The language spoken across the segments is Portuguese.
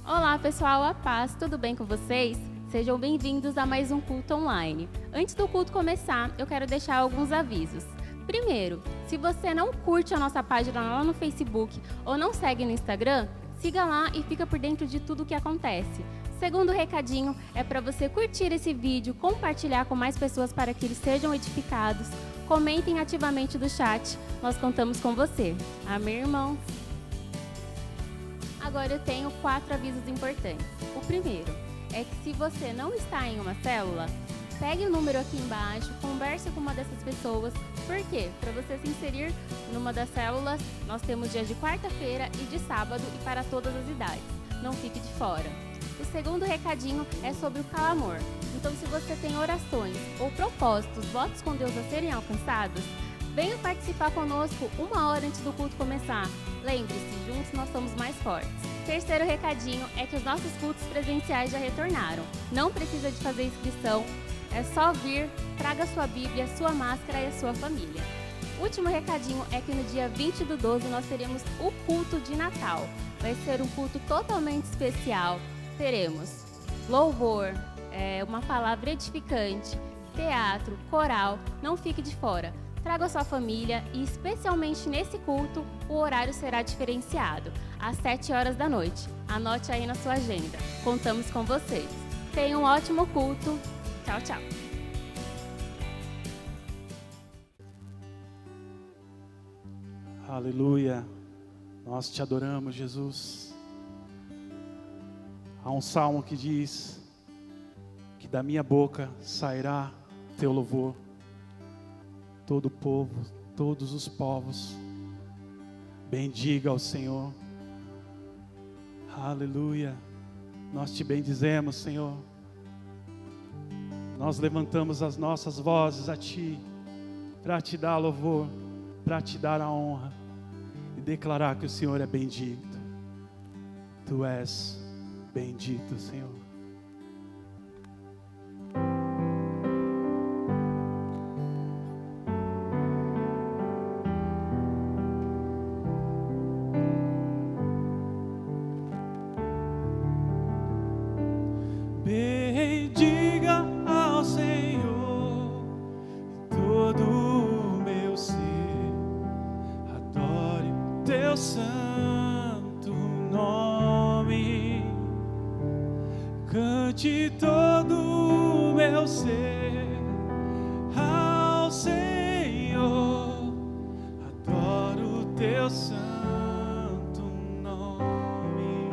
Olá pessoal, a paz, tudo bem com vocês? Sejam bem-vindos a mais um culto online. Antes do culto começar, eu quero deixar alguns avisos. Primeiro, se você não curte a nossa página lá no Facebook ou não segue no Instagram, siga lá e fica por dentro de tudo o que acontece. Segundo recadinho, é para você curtir esse vídeo, compartilhar com mais pessoas para que eles sejam edificados. Comentem ativamente do chat, nós contamos com você. Amém, irmãos? Agora eu tenho 4 avisos importantes. O primeiro é que se você não está em uma célula, pegue o número aqui embaixo, converse com uma dessas pessoas. Por quê? Para você se inserir numa das células, nós temos dias de quarta-feira e de sábado e para todas as idades. Não fique de fora. O segundo recadinho é sobre o clamor. Então, se você tem orações ou propósitos, votos com Deus a serem alcançados, venha participar conosco 1 hora antes do culto começar. Lembre-se, juntos nós somos mais fortes. Terceiro recadinho é que os nossos cultos presenciais já retornaram. Não precisa de fazer inscrição, é só vir, traga sua Bíblia, sua máscara e a sua família. Último recadinho é que no dia 20/12 nós teremos o culto de Natal. Vai ser um culto totalmente especial. Teremos louvor, uma palavra edificante, teatro, coral. Não fique de fora. Traga a sua família e, especialmente nesse culto, o horário será diferenciado, às 7 horas da noite. Anote aí na sua agenda. Contamos com vocês. Tenha um ótimo culto. Tchau, tchau. Aleluia. Nós te adoramos, Jesus. Há um salmo que diz que da minha boca sairá teu louvor. Todo o povo, todos os povos, bendiga ao Senhor. Aleluia. Nós te bendizemos, Senhor. Nós levantamos as nossas vozes a Ti, para Te dar louvor, para Te dar a honra e declarar que o Senhor é bendito. Tu és bendito, Senhor. Bendiga ao Senhor todo o meu ser, adore teu santo nome, cante todo o meu ser ao Senhor, adoro teu santo nome.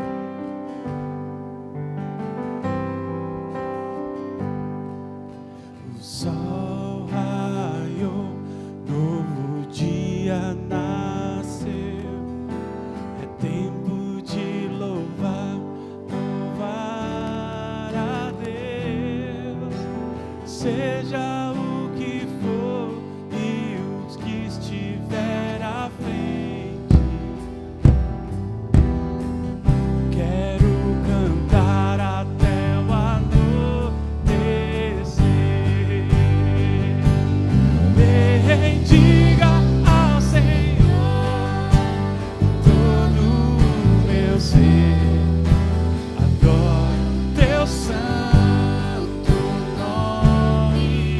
O sol raiou, novo dia nasceu, é tempo de louvar, louvar a Deus, seja o que for e os que estiver à frente. Quero cantar até o anoitecer. Bendiga ao Senhor todo o meu ser, adoro teu santo nome,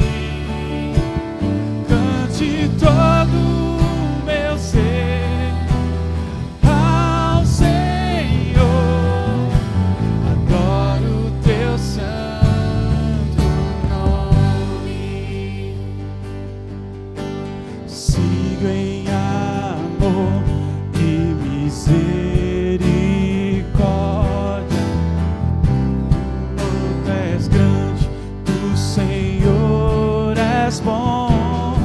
cante todo o meu ser ao Senhor, adoro teu santo nome. Sigo em amor e misericórdia, tu és grande, tu Senhor és bom,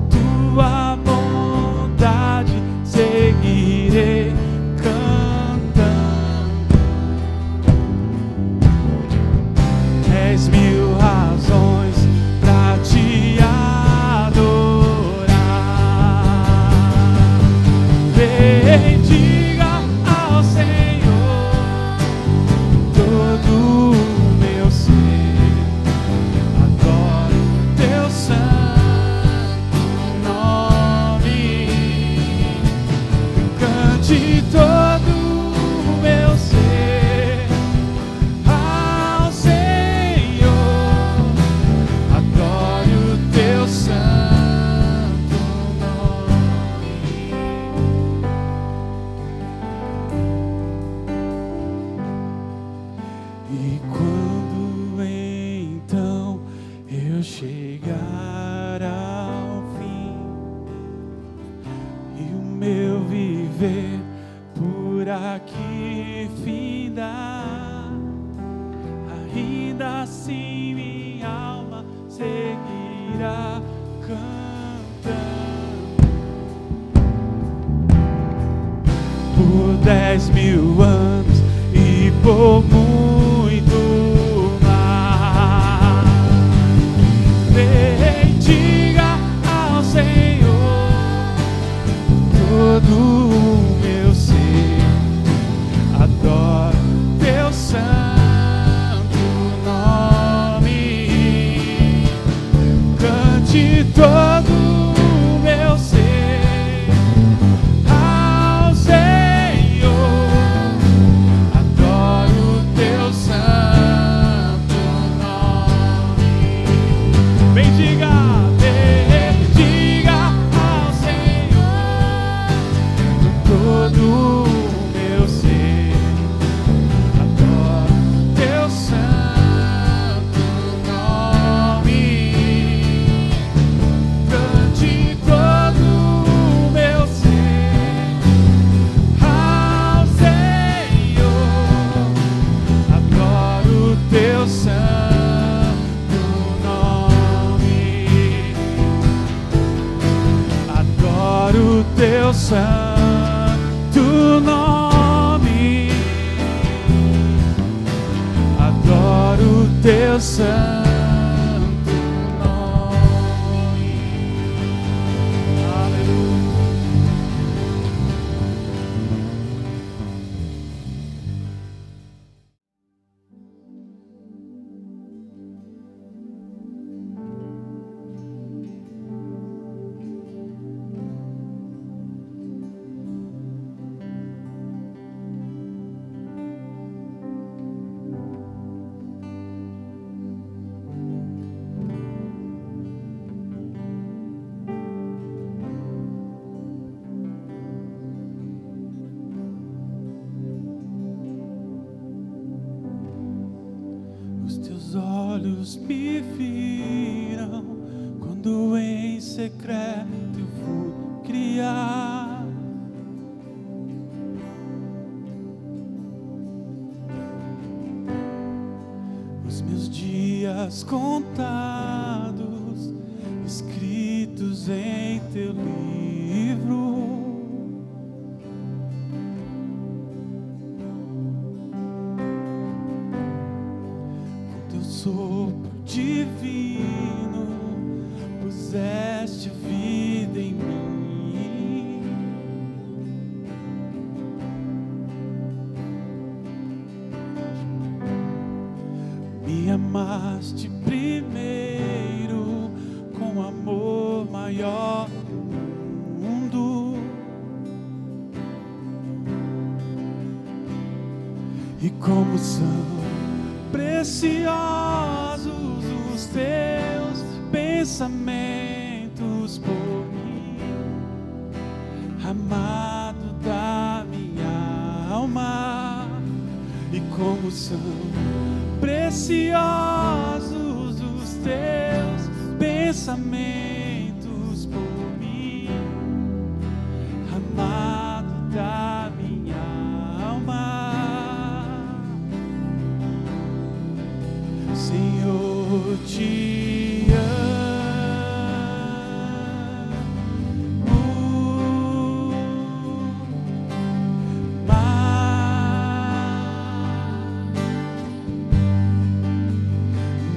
tua bondade seguirei cantando. És mil razões pra te adorar. que findar, ainda assim minha alma seguirá cantando. Por 10.000 anos e por muito mais, bendiga ao Senhor todo o meu ser, adoro teu santo nome, cante todo o meu ser ao Senhor, adoro teu santo nome. Bendiga, bendiga ao Senhor todo o meu ser, adoro teu santo nome, cante todo o meu ser ao Senhor, adoro teu santo nome, adoro teu santo nome, adoro teu santo nome. Aleluia. Os teus olhos me viram quando em secreto eu fui criar. Os meus dias contados, escritos em teu livro. Sopro divino, puseste vida em mim. Me amaste primeiro com amor maior do mundo, e como são preciosos os teus pensamentos por mim, amado da minha alma, e como são preciosos os teus pensamentos por mim, amado da minha alma. Senhor, te amo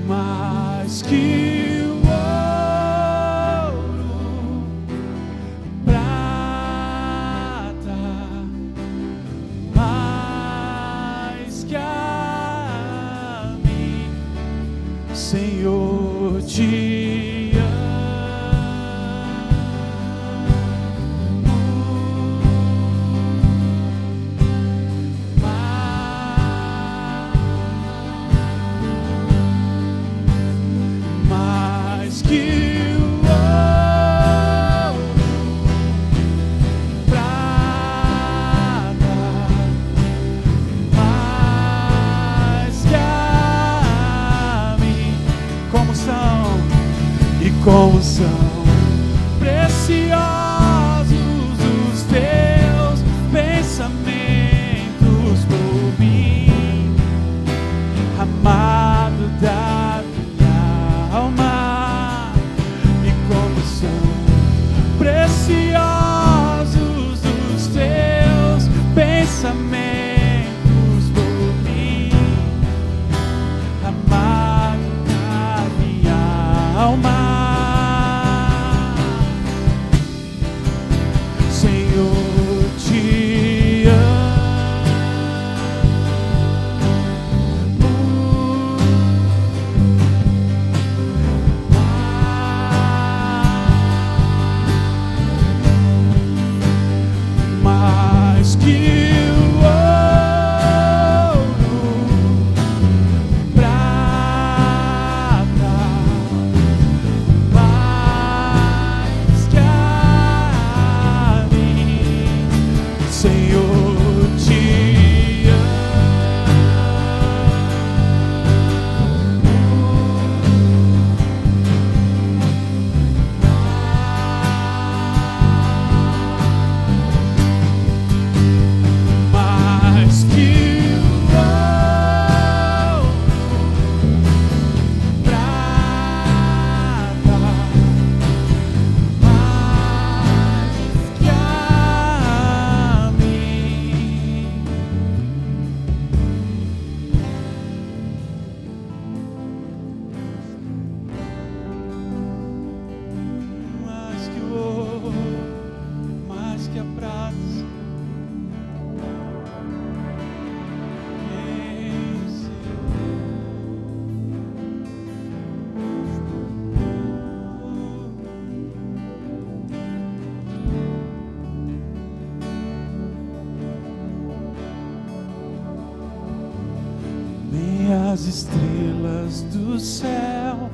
mais que o ouro, prata, mais que a mim. Senhor, te amo mais que o ouro, prata, mais que a mim. Como são e como são preciosos os teus pensamentos são preciosos os teus pensamentos por mim, amado da minha alma. Senhor, te amo mais que o ouro, prata, mais que a mim, Senhor, te mais que o ouro, prata, mais que a mim. Mais que o ouro, mais que a prata. Nem as estrelas do céu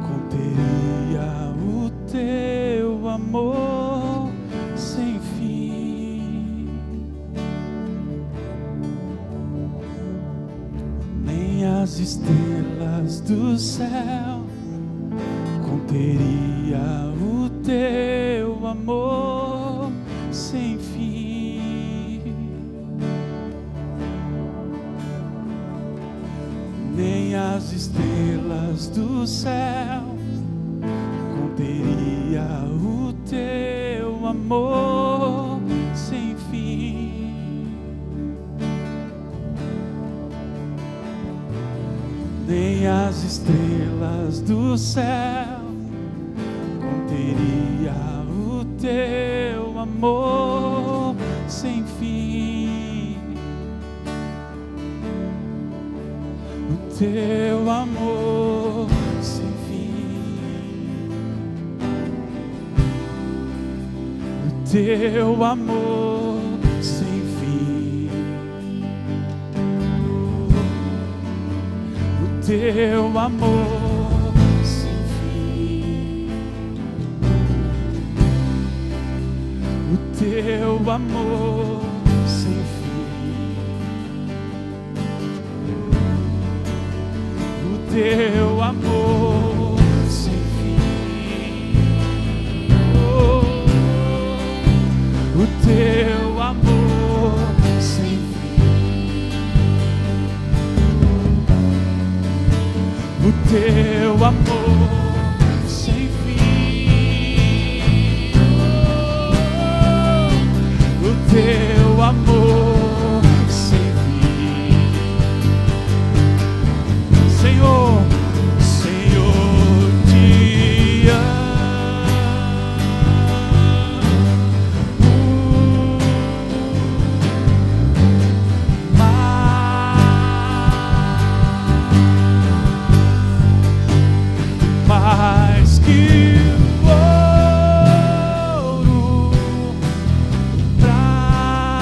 conteria o teu amor sem fim. Nem as estrelas do céu conteria o teu amor sem fim. Nem as estrelas do céu conteria o teu amor sem fim. Nem as estrelas do céu conteria o teu amor sem fim. O teu amor sem fim. O teu amor sem fim. O teu amor sem fim. O teu amor sem fim. O teu amor sem fim. Oh, o teu amor sem fim. O teu amor sem fim. Oh, o teu amor sem fim. Senhor, Senhor, te mais que o ouro, prata,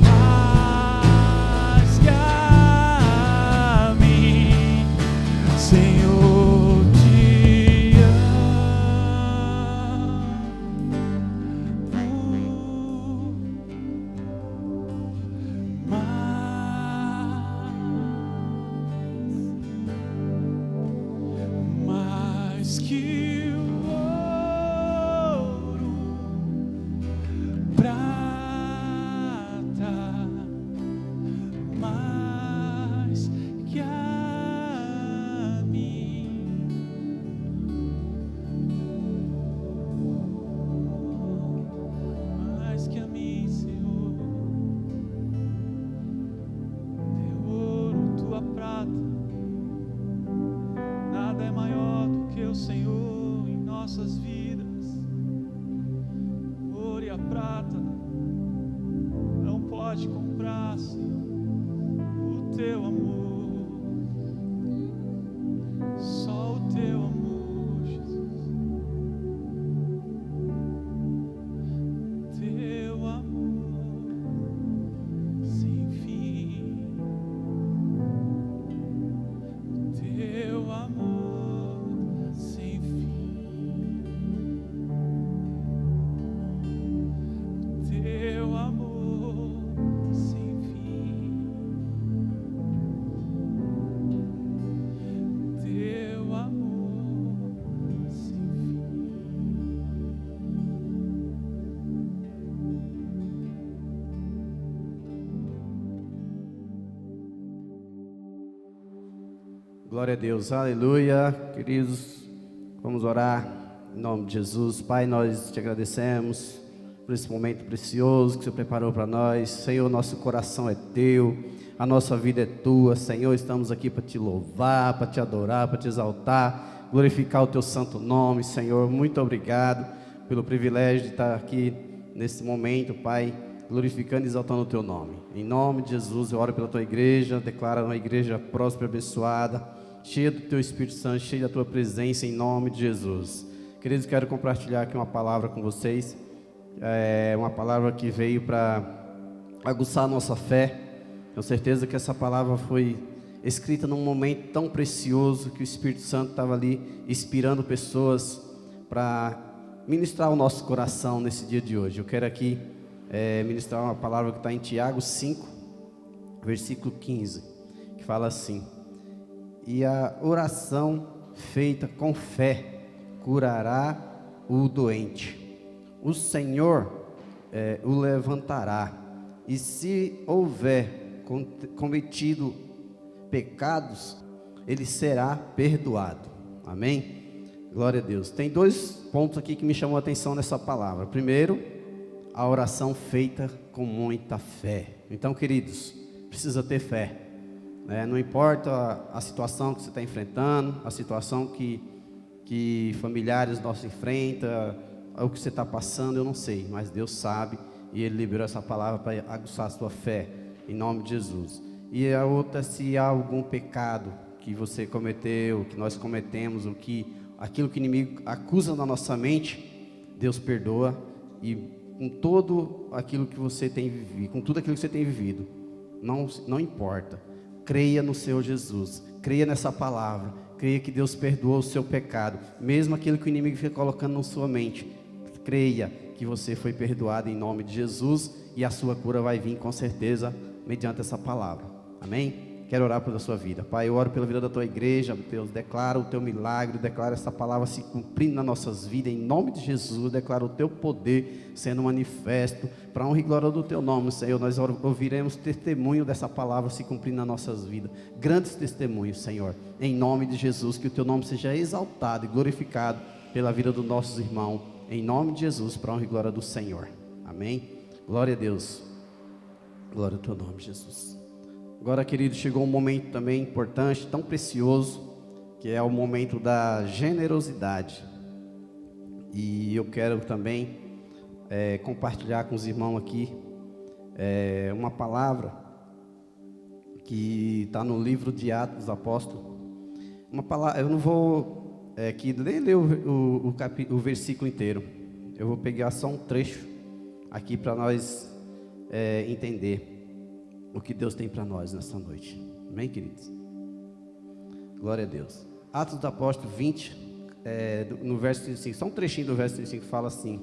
mais que a mim, Senhor, te amo mais que o ouro, prata, mais que a mim. Teu Senhor em nossas vidas. O ouro e a prata não pode comprar, Senhor, o Teu amor. Só o Teu amor, Jesus. Teu amor sem fim. Teu amor sem fim. Teu amor sem fim. Teu amor sem fim. Glória a Deus, aleluia. Queridos, vamos orar em nome de Jesus. Pai, nós te agradecemos por esse momento precioso que o Senhor preparou para nós. Senhor, nosso coração é Teu, a nossa vida é Tua. Senhor, estamos aqui para Te louvar, para Te adorar, para Te exaltar, glorificar o Teu santo nome. Senhor, muito obrigado pelo privilégio de estar aqui nesse momento, Pai, glorificando e exaltando o Teu nome. Em nome de Jesus, eu oro pela Tua igreja, declaro uma igreja próspera, abençoada, cheia do Teu Espírito Santo, cheia da Tua presença, em nome de Jesus. Queridos, quero compartilhar aqui uma palavra com vocês, uma palavra que veio para aguçar a nossa fé. Tenho certeza que essa palavra foi escrita num momento tão precioso que o Espírito Santo estava ali inspirando pessoas para ministrar o nosso coração nesse dia de hoje. Eu quero aqui ministrar uma palavra que está em Tiago 5, versículo 15, que fala assim: e a oração feita com fé curará o doente. O Senhor o levantará, e se houver cometido pecados, ele será perdoado. Amém? Glória a Deus. Tem dois pontos aqui que me chamam a atenção nessa palavra. Primeiro, a oração feita com muita fé. Então, queridos, precisa ter fé, né? Não importa a situação que você está enfrentando, a situação que familiares nossos enfrentam, o que você está passando, eu não sei, mas Deus sabe, e Ele liberou essa palavra para aguçar a sua fé, em nome de Jesus. E a outra, se há algum pecado que você cometeu, que nós cometemos, aquilo que o inimigo acusa na nossa mente, Deus perdoa, e com tudo aquilo que você tem vivido, não importa, creia no Senhor Jesus, creia nessa palavra, creia que Deus perdoou o seu pecado, mesmo aquilo que o inimigo fica colocando na sua mente, creia que você foi perdoado em nome de Jesus, e a sua cura vai vir com certeza, mediante essa palavra. Amém? Quero orar pela sua vida. Pai, eu oro pela vida da tua igreja, Deus, declara o teu milagre, declara essa palavra se cumprindo nas nossas vidas, em nome de Jesus, declara o teu poder sendo manifesto, para a honra e glória do teu nome, Senhor. Nós ouviremos testemunho dessa palavra se cumprindo nas nossas vidas, grandes testemunhos, Senhor, em nome de Jesus, que o teu nome seja exaltado e glorificado pela vida dos nossos irmãos, em nome de Jesus, para a honra e glória do Senhor. Amém? Glória a Deus, glória ao teu nome, Jesus. Agora, querido, chegou um momento também importante, tão precioso, que é o momento da generosidade. E eu quero também compartilhar com os irmãos aqui uma palavra que está no livro de Atos dos Apóstolos. Uma palavra, eu não vou aqui ler o versículo inteiro. Eu vou pegar só um trecho aqui para nós entender o que Deus tem para nós nessa noite. Amém, queridos? Glória a Deus. Atos dos Apóstolos 20, no verso 35, só um trechinho do verso 35 que fala assim,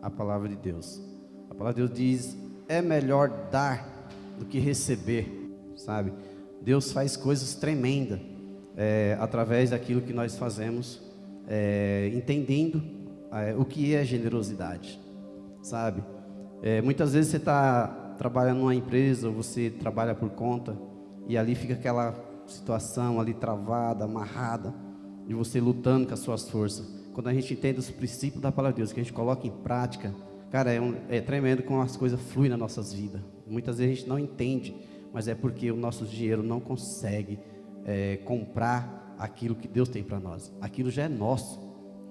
a palavra de Deus. A palavra de Deus diz: é melhor dar do que receber, sabe? Deus faz coisas tremendas através daquilo que nós fazemos, entendendo o que é generosidade, sabe? Muitas vezes você está trabalha numa empresa, ou você trabalha por conta, e ali fica aquela situação ali travada, amarrada, de você lutando com as suas forças. Quando a gente entende os princípios da palavra de Deus, que a gente coloca em prática, cara, é tremendo como as coisas fluem nas nossas vidas. Muitas vezes a gente não entende, mas é porque o nosso dinheiro não consegue comprar aquilo que Deus tem para nós. Aquilo já é nosso,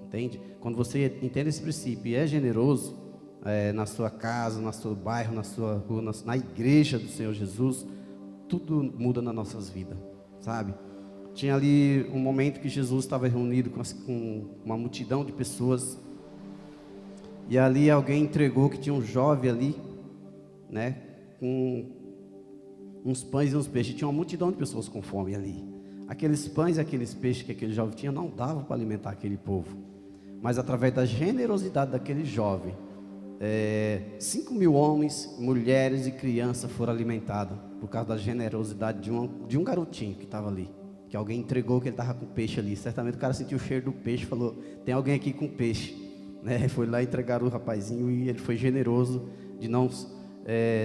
entende? Quando você entende esse princípio e é generoso, na sua casa, no seu bairro, na sua rua, na igreja do Senhor Jesus, tudo muda nas nossas vidas, sabe? Tinha ali um momento que Jesus estava reunido com uma multidão de pessoas, e ali alguém entregou que tinha um jovem ali, né, com uns pães e uns peixes. Tinha uma multidão de pessoas com fome ali. Aqueles pães e aqueles peixes que aquele jovem tinha não davam para alimentar aquele povo, mas através da generosidade daquele jovem, 5.000 homens, mulheres e crianças foram alimentados por causa da generosidade de um garotinho que estava ali, que alguém entregou que ele estava com peixe ali. Certamente o cara sentiu o cheiro do peixe, falou: tem alguém aqui com peixe, né? Foi lá entregar o rapazinho, e ele foi generoso de não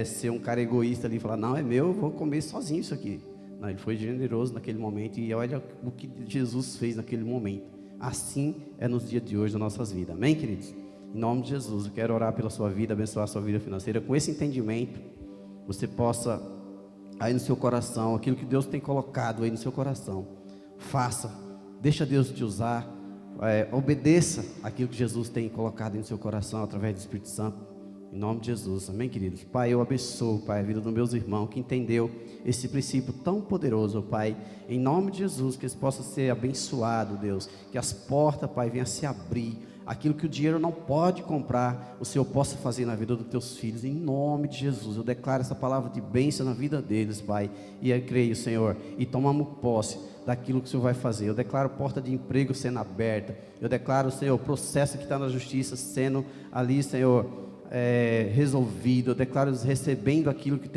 ser um cara egoísta ali e falar: não, é meu, eu vou comer sozinho isso aqui. Não, ele foi generoso naquele momento, e olha o que Jesus fez naquele momento. Assim é nos dias de hoje das nossas vidas, amém, queridos? Em nome de Jesus, eu quero orar pela sua vida, abençoar a sua vida financeira. Com esse entendimento, você possa, aí no seu coração, aquilo que Deus tem colocado aí no seu coração, faça, deixa Deus te usar, obedeça aquilo que Jesus tem colocado aí no seu coração, através do Espírito Santo, em nome de Jesus, amém, queridos? Pai, eu abençoo, Pai, a vida dos meus irmãos que entendeu esse princípio tão poderoso, Pai, em nome de Jesus, que eles possam ser abençoados, Deus, que as portas, Pai, venham a se abrir. Aquilo que o dinheiro não pode comprar, o Senhor possa fazer na vida dos teus filhos, em nome de Jesus. Eu declaro essa palavra de bênção na vida deles, Pai, e eu creio, Senhor, e tomamos posse daquilo que o Senhor vai fazer. Eu declaro porta de emprego sendo aberta, eu declaro, Senhor, o processo que está na justiça sendo ali, Senhor, resolvido. Eu declaro eles recebendo aquilo que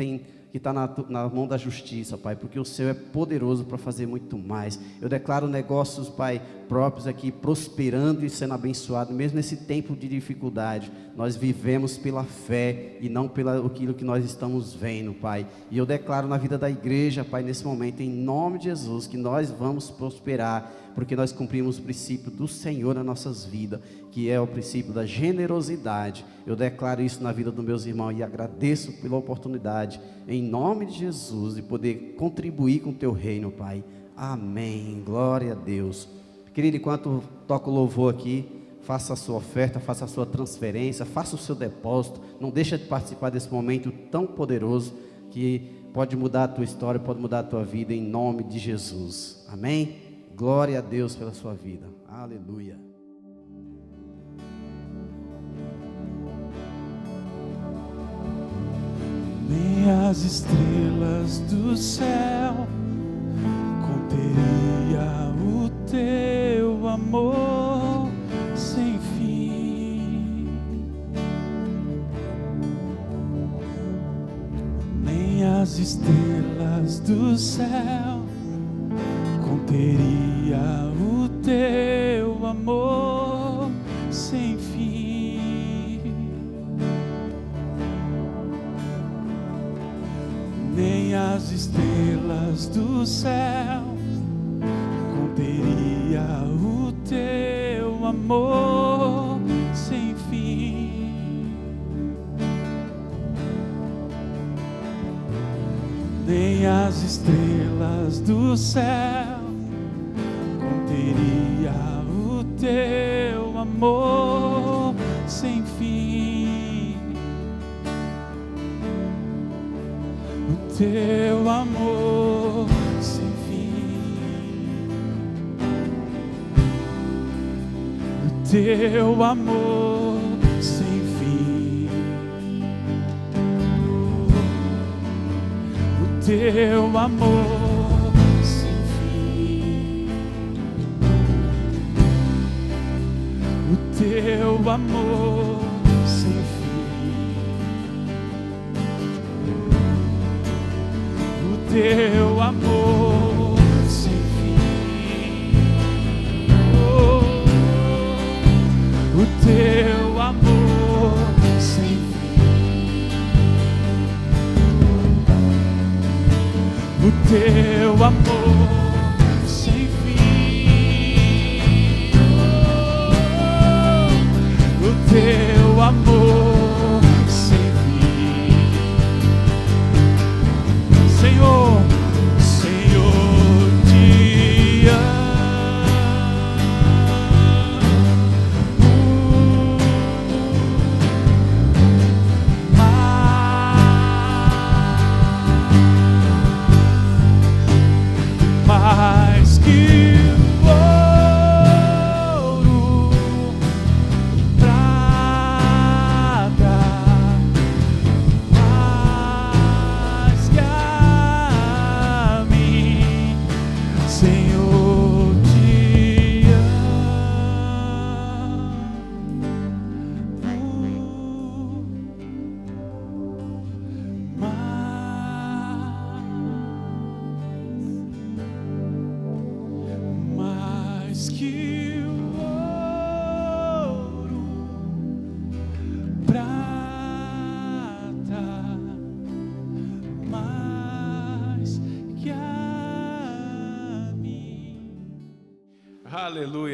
está na mão da justiça, Pai, porque o Senhor é poderoso para fazer muito mais. Eu declaro negócios, Pai, próprios aqui, prosperando e sendo abençoado, mesmo nesse tempo de dificuldade. Nós vivemos pela fé e não pelo aquilo que nós estamos vendo, Pai. E eu declaro na vida da igreja, Pai, nesse momento, em nome de Jesus, que nós vamos prosperar, porque nós cumprimos o princípio do Senhor nas nossas vidas, que é o princípio da generosidade. Eu declaro isso na vida dos meus irmãos e agradeço pela oportunidade, em nome de Jesus, de poder contribuir com o teu reino, Pai. Amém, glória a Deus. Querido, enquanto toca o louvor aqui, faça a sua oferta, faça a sua transferência, faça o seu depósito. Não deixa de participar desse momento tão poderoso, que pode mudar a tua história, pode mudar a tua vida, em nome de Jesus. Amém? Glória a Deus pela sua vida. Aleluia. Nem as estrelas do céu conteria o teu amor sem fim. Nem as estrelas do céu conteria o teu amor sem fim. Nem as estrelas do céu conteria o teu amor sem fim. Nem as estrelas do céu conteria o teu amor sem fim. O teu amor sem fim. O teu amor sem fim. O teu amor sem fim. O teu amor sem fim. O teu amor sem fim. Oh, o teu amor sem fim. O teu amor sem fim. Oh, o teu amor sem fim. Senhor, Senhor, te amo.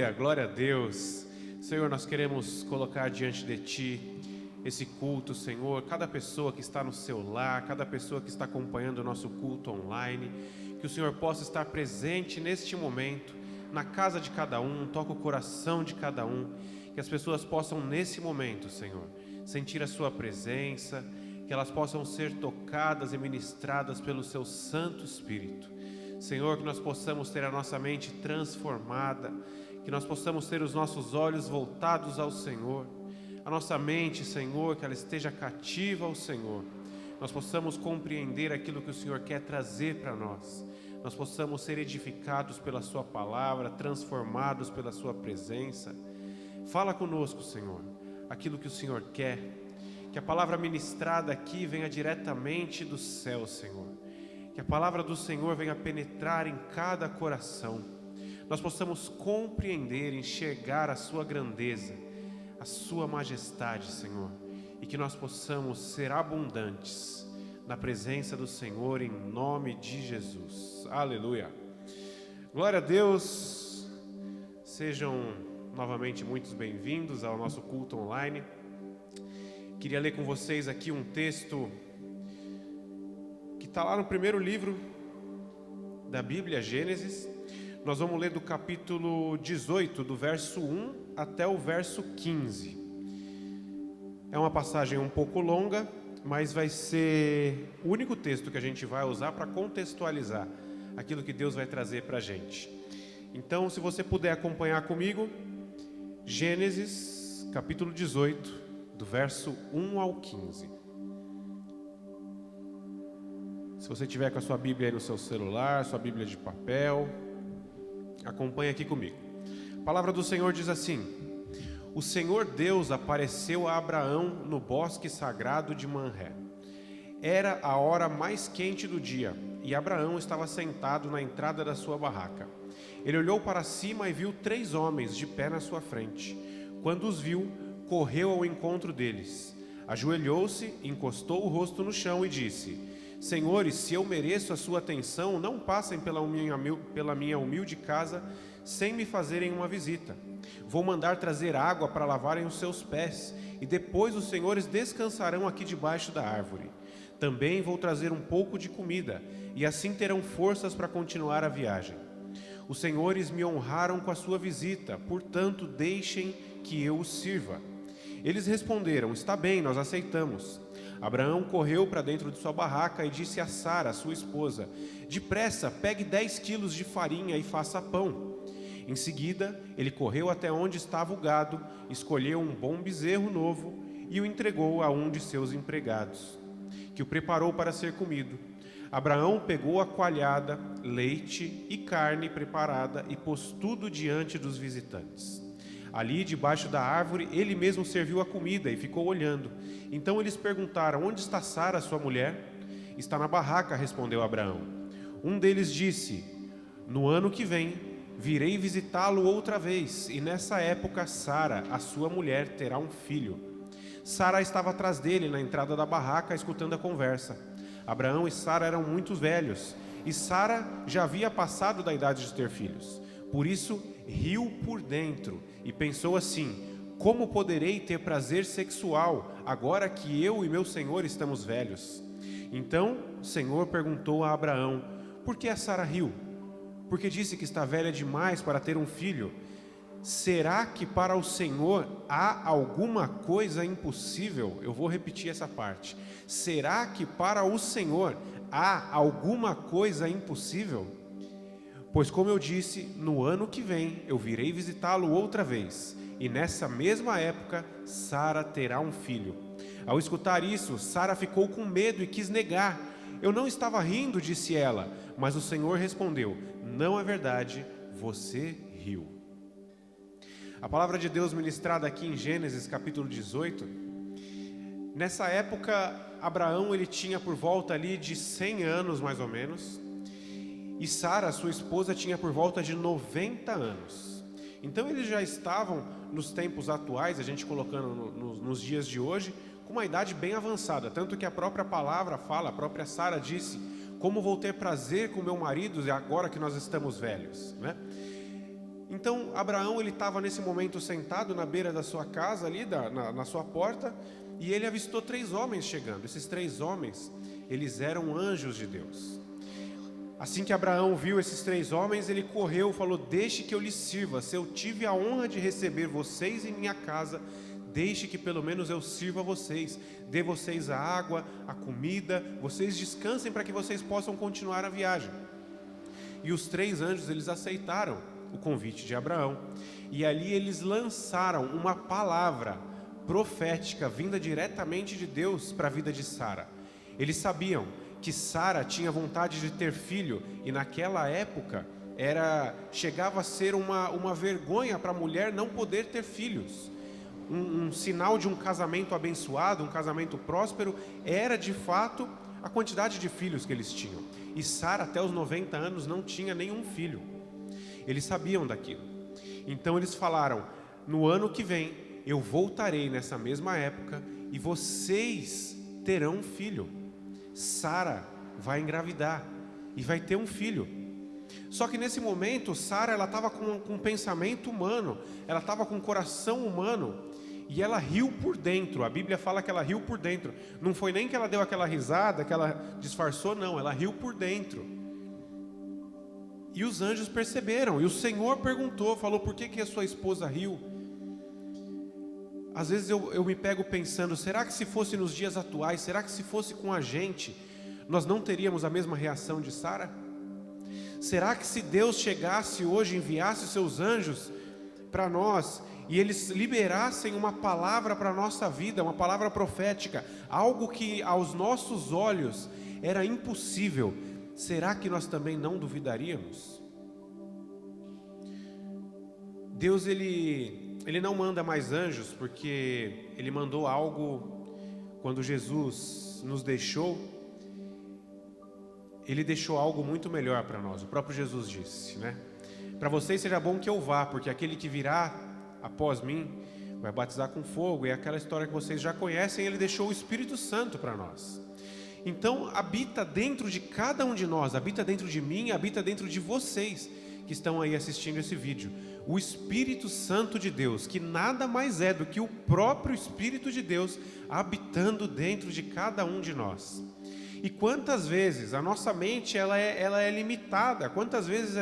Aleluia, glória a Deus. Senhor, nós queremos colocar diante de Ti esse culto, Senhor, cada pessoa que está no seu lar, cada pessoa que está acompanhando o nosso culto online, que o Senhor possa estar presente neste momento, na casa de cada um, toca o coração de cada um, que as pessoas possam nesse momento, Senhor, sentir a Sua presença, que elas possam ser tocadas e ministradas pelo Seu Santo Espírito. Senhor, que nós possamos ter a nossa mente transformada, que nós possamos ter os nossos olhos voltados ao Senhor, a nossa mente, Senhor, que ela esteja cativa ao Senhor, nós possamos compreender aquilo que o Senhor quer trazer para nós, nós possamos ser edificados pela Sua palavra, transformados pela Sua presença. Fala conosco, Senhor, aquilo que o Senhor quer, que a palavra ministrada aqui venha diretamente do céu, Senhor, que a palavra do Senhor venha penetrar em cada coração, nós possamos compreender, enxergar a Sua grandeza, a Sua majestade, Senhor, e que nós possamos ser abundantes na presença do Senhor, em nome de Jesus. Aleluia. Glória a Deus. Sejam novamente muitos bem-vindos ao nosso culto online. Queria ler com vocês aqui um texto que está lá no primeiro livro da Bíblia, Gênesis. Nós vamos ler do capítulo 18, do verso 1 até o verso 15. É uma passagem um pouco longa, mas vai ser o único texto que a gente vai usar para contextualizar aquilo que Deus vai trazer para a gente. Então, se você puder acompanhar comigo, Gênesis, capítulo 18, do verso 1 ao 15. Se você tiver com a sua Bíblia aí no seu celular, sua Bíblia de papel, acompanhe aqui comigo. A palavra do Senhor diz assim: O Senhor Deus apareceu a Abraão no bosque sagrado de Manré. Era a hora mais quente do dia, e Abraão estava sentado na entrada da sua barraca. Ele olhou para cima e viu 3 homens de pé na sua frente. Quando os viu, correu ao encontro deles. Ajoelhou-se, encostou o rosto no chão e disse: Senhores, se eu mereço a sua atenção, não passem pela minha humilde casa sem me fazerem uma visita. Vou mandar trazer água para lavarem os seus pés, e depois os senhores descansarão aqui debaixo da árvore. Também vou trazer um pouco de comida, e assim terão forças para continuar a viagem. Os senhores me honraram com a sua visita, portanto deixem que eu os sirva. Eles responderam: Está bem, nós aceitamos. Abraão correu para dentro de sua barraca e disse a Sara, sua esposa: Depressa, pegue 10 quilos de farinha e faça pão. Em seguida, ele correu até onde estava o gado, escolheu um bom bezerro novo e o entregou a um de seus empregados, que o preparou para ser comido. Abraão pegou a coalhada, leite e carne preparada e pôs tudo diante dos visitantes. Ali, debaixo da árvore, ele mesmo serviu a comida e ficou olhando. Então eles perguntaram: Onde está Sara, sua mulher? Está na barraca, respondeu Abraão. Um deles disse: No ano que vem, virei visitá-lo outra vez, e nessa época Sara, a sua mulher, terá um filho. Sara estava atrás dele, na entrada da barraca, escutando a conversa. Abraão e Sara eram muito velhos, e Sara já havia passado da idade de ter filhos. Por isso, riu por dentro e pensou assim: Como poderei ter prazer sexual agora que eu e meu senhor estamos velhos? Então o Senhor perguntou a Abraão: Por que a Sara riu? Porque disse que está velha demais para ter um filho. Será que para o Senhor há alguma coisa impossível? Eu vou repetir essa parte. Será que para o Senhor há alguma coisa impossível? Pois, como eu disse, no ano que vem eu virei visitá-lo outra vez, e nessa mesma época Sara terá um filho. Ao escutar isso, Sara ficou com medo e quis negar. Eu não estava rindo, disse ela, mas o Senhor respondeu: Não é verdade, você riu. A palavra de Deus ministrada aqui em Gênesis capítulo 18, nessa época Abraão ele tinha por volta ali de 100 anos mais ou menos, e Sara, sua esposa, tinha por volta de 90 anos. Então eles já estavam nos tempos atuais, a gente colocando nos dias de hoje, com uma idade bem avançada, tanto que a própria palavra fala, a própria Sara disse: Como vou ter prazer com meu marido agora que nós estamos velhos, né? Então Abraão, ele estava nesse momento sentado na beira da sua casa ali, na sua porta, e ele avistou 3 homens chegando. Esses 3 homens, eles eram anjos de Deus. Assim que Abraão viu esses 3 homens, ele correu e falou: deixe que eu lhes sirva. Se eu tive a honra de receber vocês em minha casa, deixe que pelo menos eu sirva vocês, dê vocês a água, a comida, vocês descansem para que vocês possam continuar a viagem. E os 3 anjos, eles aceitaram o convite de Abraão, e ali eles lançaram uma palavra profética vinda diretamente de Deus para a vida de Sara. Eles sabiam que Sara tinha vontade de ter filho, e naquela época chegava a ser uma vergonha para a mulher não poder ter filhos. Um sinal de um casamento abençoado, um casamento próspero, era de fato a quantidade de filhos que eles tinham. E Sara, até os 90 anos, não tinha nenhum filho. Eles sabiam daquilo. Então eles falaram: no ano que vem eu voltarei nessa mesma época e vocês terão um filho. Sara vai engravidar e vai ter um filho. Só que nesse momento Sara, ela estava com um pensamento humano, ela estava com um coração humano, e ela riu por dentro. A Bíblia fala que ela riu por dentro. Não foi nem que ela deu aquela risada, que ela disfarçou, não, ela riu por dentro. E os anjos perceberam, e o Senhor perguntou, falou: por que a sua esposa riu? Às vezes eu me pego pensando: será que se fosse nos dias atuais, será que se fosse com a gente, nós não teríamos a mesma reação de Sara? Será que se Deus chegasse hoje, enviasse os seus anjos para nós, e eles liberassem uma palavra para a nossa vida, uma palavra profética, algo que aos nossos olhos era impossível, será que nós também não duvidaríamos? Deus, ele não manda mais anjos, porque Ele mandou algo quando Jesus nos deixou. Ele deixou algo muito melhor para nós. O próprio Jesus disse, né? Para vocês seja bom que eu vá, porque aquele que virá após mim vai batizar com fogo. E é aquela história que vocês já conhecem. Ele deixou o Espírito Santo para nós. Então habita dentro de cada um de nós, habita dentro de mim, habita dentro de vocês que estão aí assistindo esse vídeo, o Espírito Santo de Deus, que nada mais é do que o próprio Espírito de Deus habitando dentro de cada um de nós. E quantas vezes a nossa mente ela é limitada, quantas vezes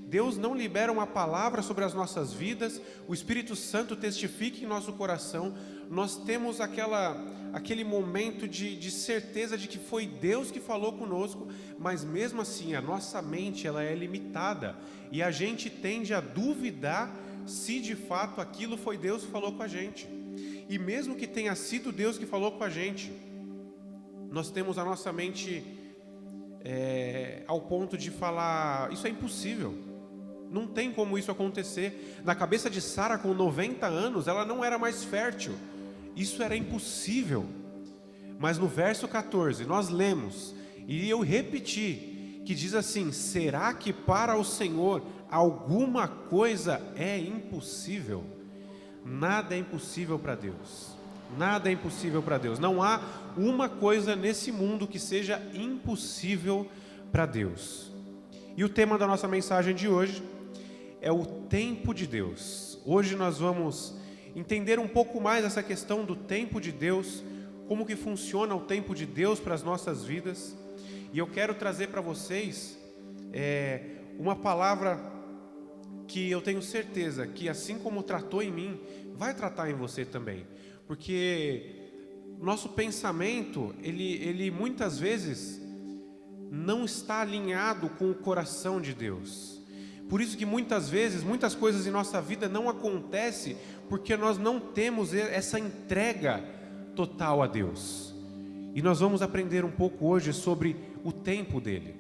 Deus não libera uma palavra sobre as nossas vidas, o Espírito Santo testifica em nosso coração, nós temos aquele momento de certeza de que foi Deus que falou conosco, mas mesmo assim a nossa mente ela é limitada, e a gente tende a duvidar se de fato aquilo foi Deus que falou com a gente. E mesmo que tenha sido Deus que falou com a gente, nós temos a nossa mente ao ponto de falar: isso é impossível, não tem como isso acontecer. Na cabeça de Sara, com 90 anos, ela não era mais fértil, isso era impossível. Mas no verso 14 nós lemos, e eu repeti, que diz assim: será que para o Senhor alguma coisa é impossível? Nada é impossível para Deus. Nada é impossível para Deus. Não há uma coisa nesse mundo que seja impossível para Deus. E o tema da nossa mensagem de hoje é o tempo de Deus. Hoje nós vamos entender um pouco mais essa questão do tempo de Deus, como que funciona o tempo de Deus para as nossas vidas. E eu quero trazer para vocês uma palavra que eu tenho certeza que, assim como tratou em mim, vai tratar em você também. Porque nosso pensamento, ele muitas vezes não está alinhado com o coração de Deus. Por isso que muitas vezes, muitas coisas em nossa vida não acontecem, porque nós não temos essa entrega total a Deus. E nós vamos aprender um pouco hoje sobre o tempo dele.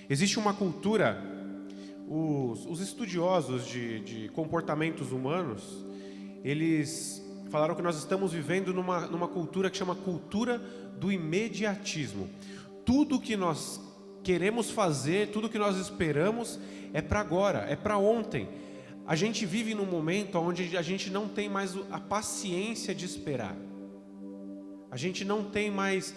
Existe uma cultura, os estudiosos de comportamentos humanos, eles falaram que nós estamos vivendo numa cultura que chama cultura do imediatismo. Tudo que nós queremos fazer, tudo que nós esperamos é para agora, é para ontem. A gente vive num momento onde a gente não tem mais a paciência de esperar. A gente não tem mais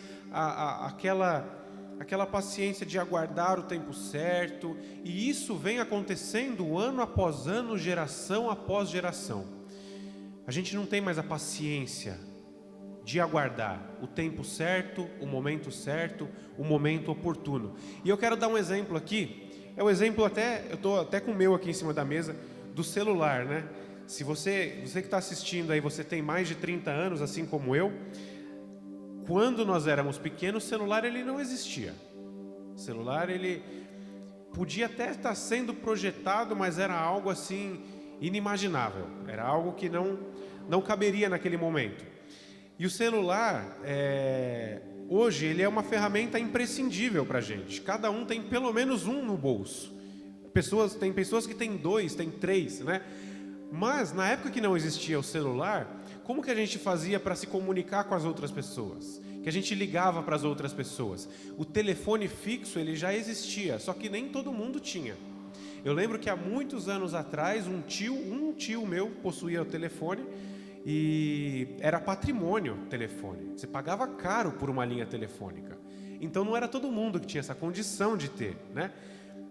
aquela paciência de aguardar o tempo certo, e isso vem acontecendo ano após ano, geração após geração. A gente não tem mais a paciência de aguardar o tempo certo, o momento oportuno. E eu quero dar um exemplo aqui, é um exemplo eu estou até com o meu aqui em cima da mesa, do celular, né? Se você que está assistindo aí, você tem mais de 30 anos, assim como eu, quando nós éramos pequenos, o celular ele não existia. O celular ele podia até estar sendo projetado, mas era algo assim inimaginável. Era algo que não caberia naquele momento. E o celular, hoje, ele é uma ferramenta imprescindível para a gente. Cada um tem pelo menos um no bolso. Tem pessoas que têm 2, têm 3, né? Mas, na época que não existia o celular, como que a gente fazia para se comunicar com as outras pessoas? Que a gente ligava para as outras pessoas. O telefone fixo, ele já existia, só que nem todo mundo tinha. Eu lembro que há muitos anos atrás, um tio meu possuía o telefone e era patrimônio o telefone. Você pagava caro por uma linha telefônica. Então não era todo mundo que tinha essa condição de ter, né?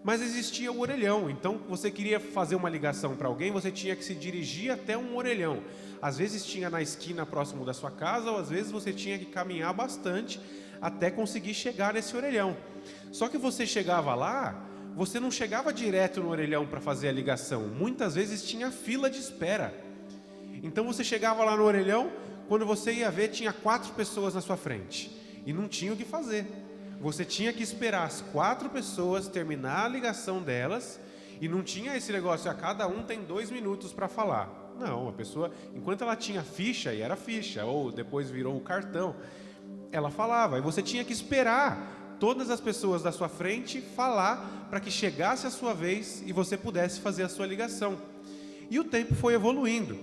Mas existia o orelhão, então você queria fazer uma ligação para alguém, você tinha que se dirigir até um orelhão. Às vezes tinha na esquina próximo da sua casa, ou às vezes você tinha que caminhar bastante até conseguir chegar nesse orelhão. Só que você chegava lá, você não chegava direto no orelhão para fazer a ligação, muitas vezes tinha fila de espera. Então você chegava lá no orelhão, quando você ia ver tinha 4 pessoas na sua frente, e não tinha o que fazer. Você tinha que esperar as 4 pessoas terminar a ligação delas, e não tinha esse negócio, cada um tem 2 minutos para falar. Não, a pessoa, enquanto ela tinha ficha, e era ficha, ou depois virou o cartão, ela falava, e você tinha que esperar todas as pessoas da sua frente falar, para que chegasse a sua vez, e você pudesse fazer a sua ligação. E o tempo foi evoluindo.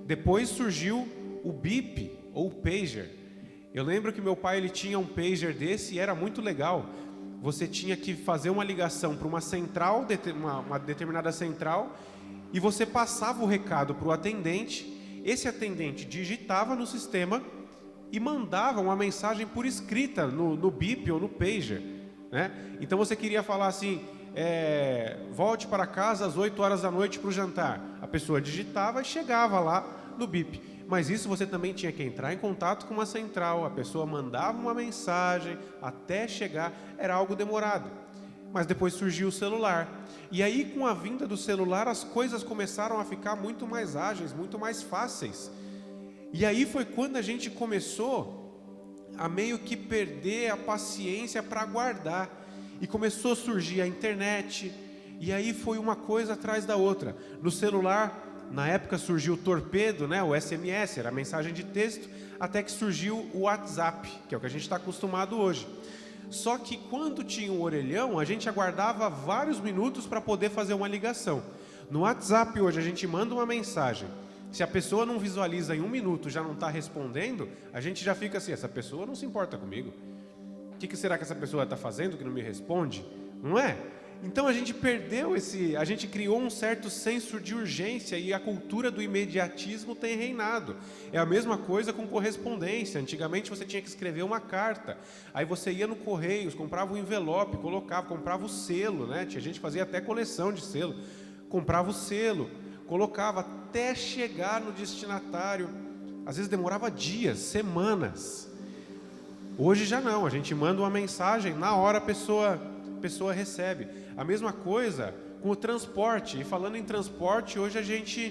Depois surgiu o bip, ou o pager. Eu lembro que meu pai ele tinha um pager desse e era muito legal. Você tinha que fazer uma ligação para uma central, uma determinada central, e você passava o recado para o atendente. Esse atendente digitava no sistema e mandava uma mensagem por escrita no bip ou no pager, né? Então você queria falar assim, volte para casa às 8 horas da noite para o jantar. A pessoa digitava e chegava lá no bip. Mas isso você também tinha que entrar em contato com uma central, a pessoa mandava uma mensagem, até chegar, era algo demorado. Mas depois surgiu o celular. E aí, com a vinda do celular, as coisas começaram a ficar muito mais ágeis, muito mais fáceis. E aí foi quando a gente começou a meio que perder a paciência para aguardar. E começou a surgir a internet, e aí foi uma coisa atrás da outra. No celular, na época surgiu o torpedo, né? O SMS, era a mensagem de texto, até que surgiu o WhatsApp, que é o que a gente está acostumado hoje. Só que quando tinha um orelhão, a gente aguardava vários minutos para poder fazer uma ligação. No WhatsApp hoje a gente manda uma mensagem. Se a pessoa não visualiza em 1 minuto, já não está respondendo, a gente já fica assim, essa pessoa não se importa comigo. O que será que essa pessoa está fazendo que não me responde? Não é? Então a gente perdeu a gente criou um certo senso de urgência e a cultura do imediatismo tem reinado. É a mesma coisa com correspondência. Antigamente você tinha que escrever uma carta, aí você ia no Correios, comprava um envelope, comprava o selo, né? Tinha gente que fazia até coleção de selo, comprava o selo, colocava até chegar no destinatário. Às vezes demorava dias, semanas. Hoje já não, a gente manda uma mensagem, na hora a pessoa recebe. A mesma coisa com o transporte. E falando em transporte, hoje a gente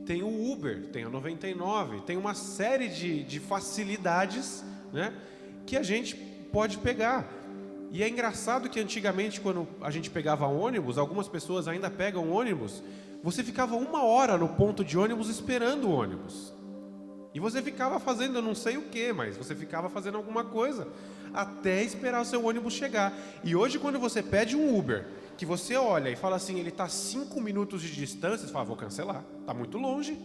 tem o Uber, tem a 99, tem uma série de facilidades, né, que a gente pode pegar. E é engraçado que antigamente, quando a gente pegava ônibus, algumas pessoas ainda pegam ônibus, você ficava 1 hora no ponto de ônibus esperando o ônibus. E você ficava fazendo, eu não sei o que, mas você ficava fazendo alguma coisa até esperar o seu ônibus chegar. E hoje, quando você pede um Uber, que você olha e fala assim, ele está 5 minutos de distância, você fala, vou cancelar, está muito longe.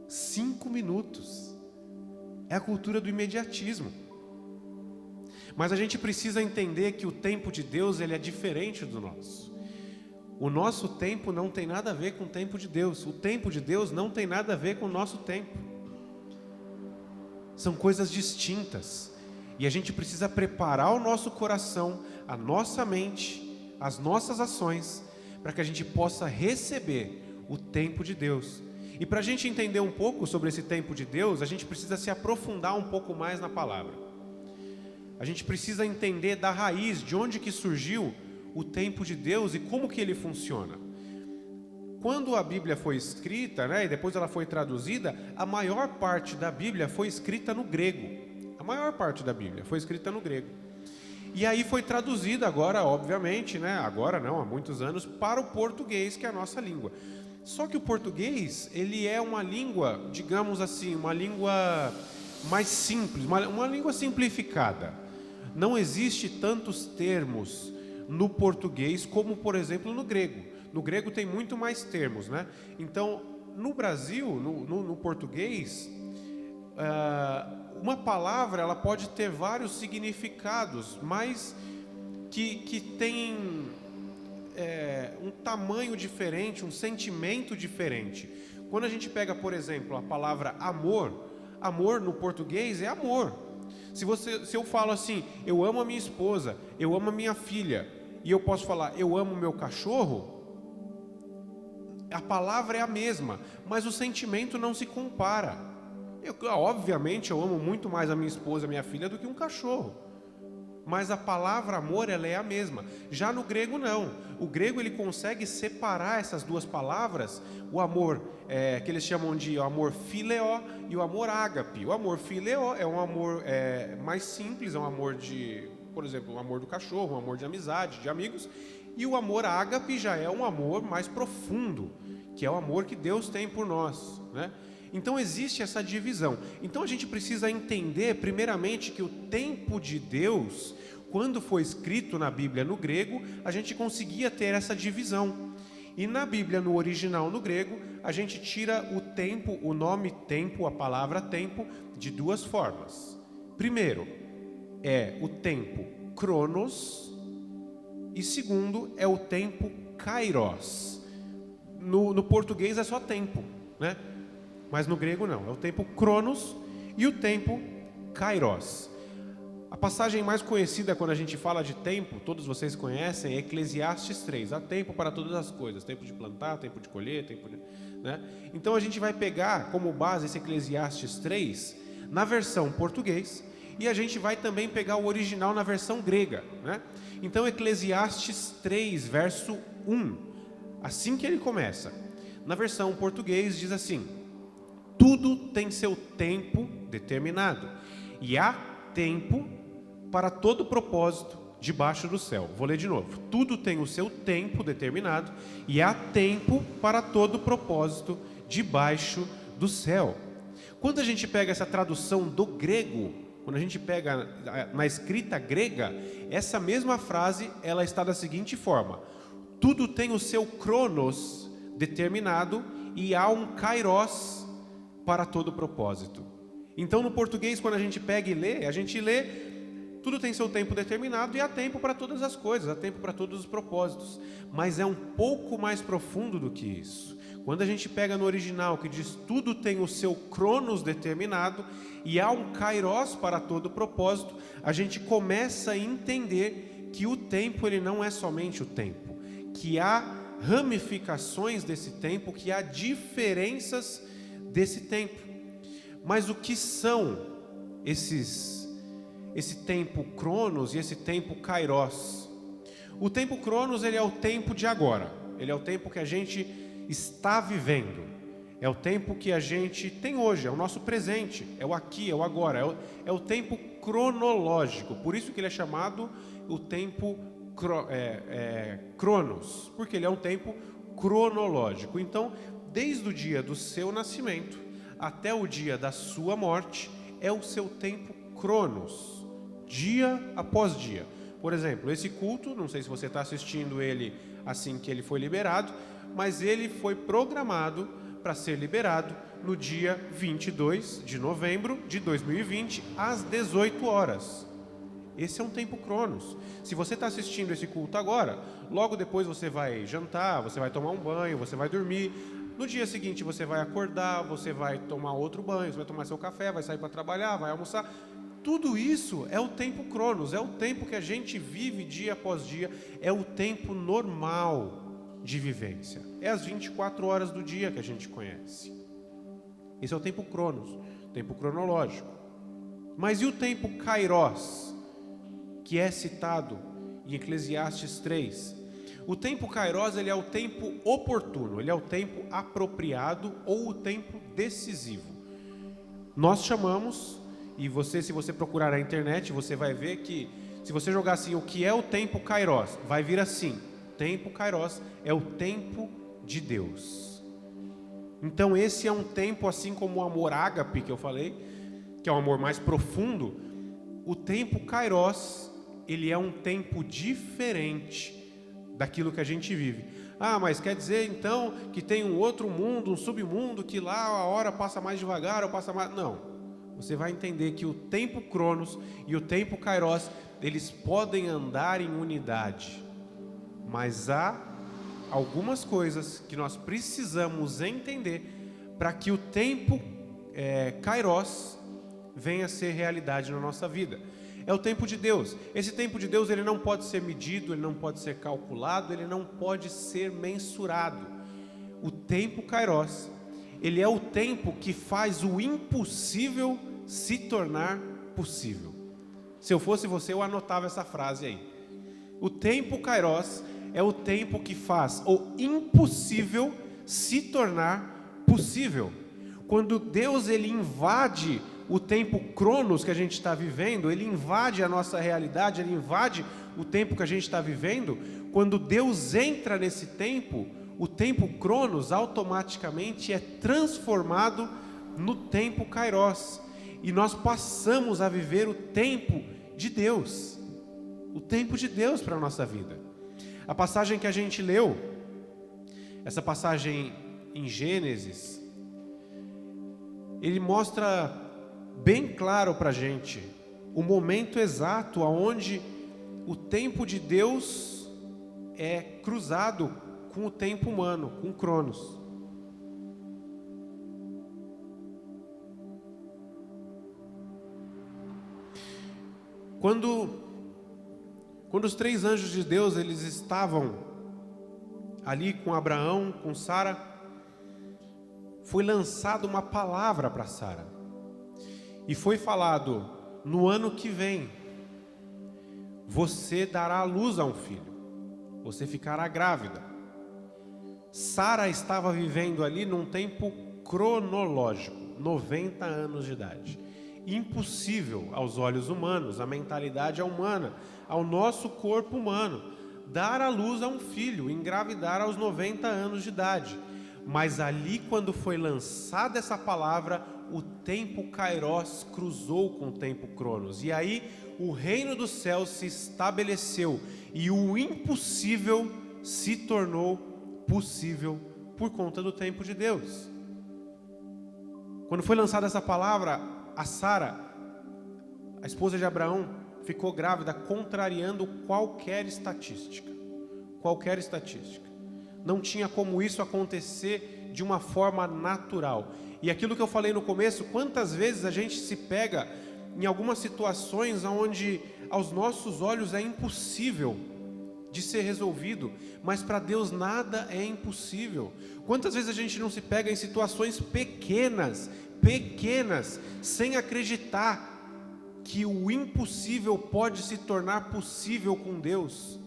5 minutos. É a cultura do imediatismo. Mas a gente precisa entender que o tempo de Deus ele é diferente do nosso. O nosso tempo não tem nada a ver com o tempo de Deus. O tempo de Deus não tem nada a ver com o nosso tempo. São coisas distintas. E a gente precisa preparar o nosso coração, a nossa mente, as nossas ações, para que a gente possa receber o tempo de Deus. E para a gente entender um pouco sobre esse tempo de Deus, a gente precisa se aprofundar um pouco mais na palavra. A gente precisa entender da raiz, de onde que surgiu o tempo de Deus e como que ele funciona. Quando a Bíblia foi escrita, né, e depois ela foi traduzida, a maior parte da Bíblia foi escrita no grego. A maior parte da Bíblia foi escrita no grego. E aí foi traduzida agora, obviamente, né, agora não, há muitos anos, para o português, que é a nossa língua. Só que o português, ele é uma língua, digamos assim, uma língua mais simples, uma língua simplificada. Não existe tantos termos no português como, por exemplo, no grego. No grego tem muito mais termos, né? Então, no Brasil, no português, uma palavra ela pode ter vários significados, mas que tem um tamanho diferente, um sentimento diferente. Quando a gente pega, por exemplo, a palavra amor, amor no português é amor. Se eu falo assim, eu amo a minha esposa, eu amo a minha filha, e eu posso falar, eu amo meu cachorro, a palavra é a mesma, mas o sentimento não se compara. Obviamente eu amo muito mais a minha esposa, a minha filha, do que um cachorro. Mas a palavra amor, ela é a mesma. Já no grego não. O grego ele consegue separar essas duas palavras, o amor que eles chamam de amor phileó e o amor ágape. O amor phileó é um amor mais simples, é um amor de, por exemplo, o amor do cachorro, um amor de amizade, de amigos. E o amor ágape já é um amor mais profundo, que é o amor que Deus tem por nós, né? Então existe essa divisão. Então a gente precisa entender primeiramente que o tempo de Deus, quando foi escrito na Bíblia no grego, a gente conseguia ter essa divisão. E na Bíblia no original no grego, a gente tira o tempo, o nome tempo, a palavra tempo, de duas formas. Primeiro, é o tempo cronos, e segundo, é o tempo kairos. No português é só tempo, né? Mas no grego não, é o tempo cronos e o tempo kairos. A passagem mais conhecida quando a gente fala de tempo, todos vocês conhecem, é Eclesiastes 3. Há tempo para todas as coisas, tempo de plantar, tempo de colher, tempo de, né? Então a gente vai pegar como base esse Eclesiastes 3 na versão português e a gente vai também pegar o original na versão grega, né? Então Eclesiastes 3, verso 1, assim que ele começa, na versão português diz assim: tudo tem seu tempo determinado, e há tempo para todo propósito debaixo do céu. Vou ler de novo. Tudo tem o seu tempo determinado, e há tempo para todo propósito debaixo do céu. Quando a gente pega essa tradução do grego, quando a gente pega na escrita grega, essa mesma frase, ela está da seguinte forma: tudo tem o seu cronos determinado, e há um kairos para todo propósito. Então no português, quando a gente pega e lê, a gente lê, tudo tem seu tempo determinado e há tempo para todas as coisas, há tempo para todos os propósitos. Mas é um pouco mais profundo do que isso. Quando a gente pega no original que diz tudo tem o seu cronos determinado e há um kairos para todo propósito, a gente começa a entender que o tempo ele não é somente o tempo, que há ramificações desse tempo, que há diferenças desse tempo. Mas o que são esse tempo cronos e esse tempo kairos? O tempo cronos ele é o tempo de agora, ele é o tempo que a gente está vivendo, é o tempo que a gente tem hoje, é o nosso presente, é o aqui, é o agora, é o tempo cronológico. Por isso que ele é chamado o tempo cronos, porque ele é um tempo cronológico. Então, desde o dia do seu nascimento até o dia da sua morte, é o seu tempo cronos, dia após dia. Por exemplo, esse culto, não sei se você está assistindo ele assim que ele foi liberado, mas ele foi programado para ser liberado no dia 22 de novembro de 2020, às 18 horas. Esse é um tempo cronos. Se você está assistindo esse culto agora, logo depois você vai jantar, você vai tomar um banho, você vai dormir. No dia seguinte você vai acordar, você vai tomar outro banho, você vai tomar seu café, vai sair para trabalhar, vai almoçar. tudo isso é o tempo Cronos, é o tempo que a gente vive dia após dia, é o tempo normal de vivência. É as 24 horas do dia que a gente conhece. Esse é o tempo Cronos, tempo cronológico. Mas e o tempo Kairos, que é citado em Eclesiastes 3? O tempo Kairos, ele é o tempo oportuno, ele é o tempo apropriado ou o tempo decisivo. Nós chamamos, e se você procurar na internet, você vai ver que, se você jogar assim, o que é o tempo Kairos, vai vir assim: tempo Kairos é o tempo de Deus. Então esse é um tempo, assim como o amor ágape que eu falei, que é um amor mais profundo. O tempo Kairos, ele é um tempo diferente daquilo que a gente vive. Ah, mas quer dizer então que tem um outro mundo, um submundo, que lá a hora passa mais devagar ou passa mais... Não, você vai entender que o tempo Cronos e o tempo Kairos, eles podem andar em unidade, mas há algumas coisas que nós precisamos entender para que o tempo Kairos venha a ser realidade na nossa vida. É o tempo de Deus. Esse tempo de Deus, ele não pode ser medido, ele não pode ser calculado, ele não pode ser mensurado. O tempo Kairos, ele é o tempo que faz o impossível se tornar possível. Se eu fosse você, eu anotava essa frase aí. O tempo Kairos é o tempo que faz o impossível se tornar possível. Quando Deus, ele invade o tempo Cronos que a gente está vivendo, ele invade a nossa realidade, ele invade o tempo que a gente está vivendo. Quando Deus entra nesse tempo, o tempo Cronos automaticamente é transformado no tempo Kairos, e nós passamos a viver o tempo de Deus, o tempo de Deus para a nossa vida. A passagem que a gente leu, essa passagem em Gênesis, ele mostra bem claro para a gente o momento exato aonde o tempo de Deus é cruzado com o tempo humano, com Cronos. Quando os 3 anjos de Deus, eles estavam ali com Abraão, com Sara, foi lançada uma palavra para Sara. E foi falado: no ano que vem, você dará à luz a um filho, você ficará grávida. Sara estava vivendo ali num tempo cronológico, 90 anos de idade. Impossível aos olhos humanos, à mentalidade humana, ao nosso corpo humano, dar à luz a um filho, engravidar aos 90 anos de idade. Mas ali, quando foi lançada essa palavra, o tempo Kairos cruzou com o tempo Cronos. E aí o reino dos céus se estabeleceu e o impossível se tornou possível por conta do tempo de Deus. Quando foi lançada essa palavra, a Sara, a esposa de Abraão, ficou grávida, contrariando qualquer estatística. Qualquer estatística. Não tinha como isso acontecer de uma forma natural. E aquilo que eu falei no começo, quantas vezes a gente se pega em algumas situações onde aos nossos olhos é impossível de ser resolvido, mas para Deus nada é impossível. Quantas vezes a gente não se pega em situações pequenas, sem acreditar que o impossível pode se tornar possível com Deus.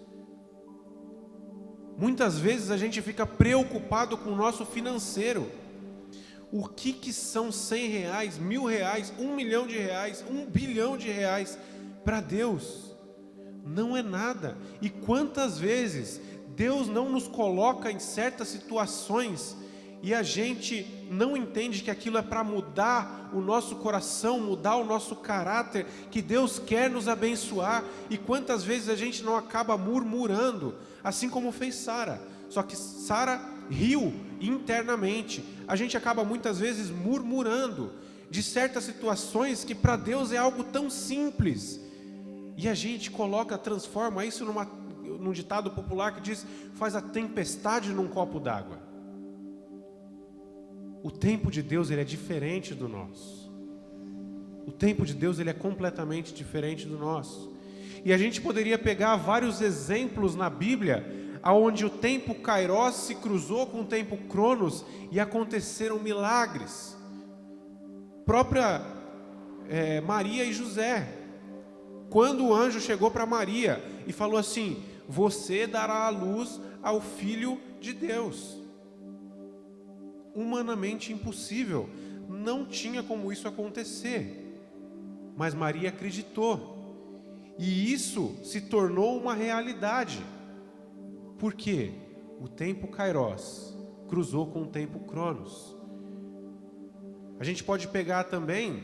Muitas vezes a gente fica preocupado com o nosso financeiro. O que são 100 reais, 1.000 reais, 1 milhão de reais, 1 bilhão de reais para Deus? Não é nada. E quantas vezes Deus não nos coloca em certas situações e a gente não entende que aquilo é para mudar o nosso coração, mudar o nosso caráter, que Deus quer nos abençoar. E quantas vezes a gente não acaba murmurando, assim como fez Sara. Só que Sara riu internamente. A gente acaba muitas vezes murmurando de certas situações que para Deus é algo tão simples. E a gente transforma isso num ditado popular que diz: faz a tempestade num copo d'água. O tempo de Deus, ele é diferente do nosso. O O tempo de Deus, ele é completamente diferente do nosso. E a gente poderia pegar vários exemplos na Bíblia, onde o tempo Kairos se cruzou com o tempo Cronos e aconteceram milagres. Própria Maria e José, quando o anjo chegou para Maria e falou assim: você dará à luz ao Filho de Deus. Humanamente impossível, não tinha como isso acontecer, mas Maria acreditou, e isso se tornou uma realidade. Por quê? O tempo Kairos cruzou com o tempo Cronos. A gente pode pegar também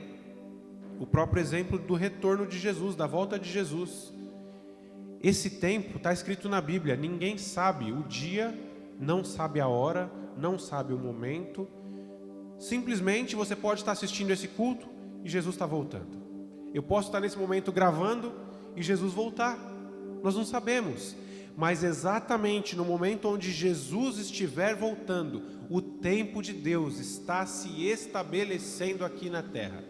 o próprio exemplo do retorno de Jesus, da volta de Jesus. Esse tempo está escrito na Bíblia, ninguém sabe o dia, não sabe a hora, não sabe o momento. Simplesmente você pode estar assistindo esse culto e Jesus está voltando. Eu posso estar nesse momento gravando e Jesus voltar. Nós não sabemos. Mas exatamente no momento onde Jesus estiver voltando, o tempo de Deus está se estabelecendo aqui na terra.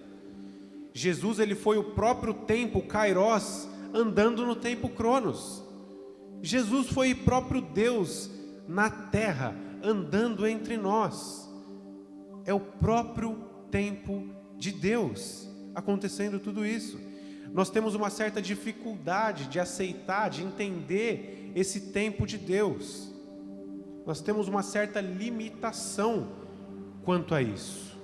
Jesus, ele foi o próprio tempo Kairos andando no tempo Cronos. Jesus foi o próprio Deus na terra andando entre nós. É o próprio tempo de Deus acontecendo tudo isso. Nós temos uma certa dificuldade de aceitar, de entender esse tempo de Deus. Nós temos uma certa limitação quanto a isso.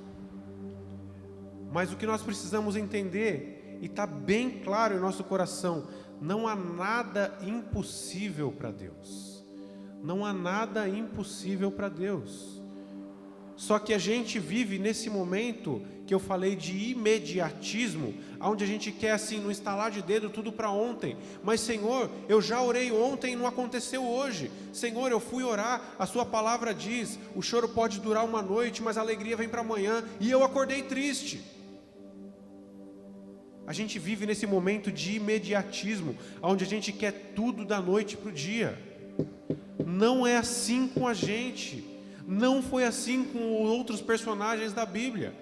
Mas o que nós precisamos entender, e está bem claro em nosso coração, não há nada impossível para Deus. Não há nada impossível para Deus. Só que a gente vive nesse momento que eu falei de imediatismo, onde a gente quer assim, no estalar de dedo, tudo para ontem. Mas Senhor, eu já orei ontem e não aconteceu hoje. Senhor, eu fui orar, a sua palavra diz, o choro pode durar uma noite, mas a alegria vem para amanhã, e eu acordei triste. A gente vive nesse momento de imediatismo, onde a gente quer tudo da noite para o dia. Não é assim com a gente. Não foi assim com outros personagens da Bíblia.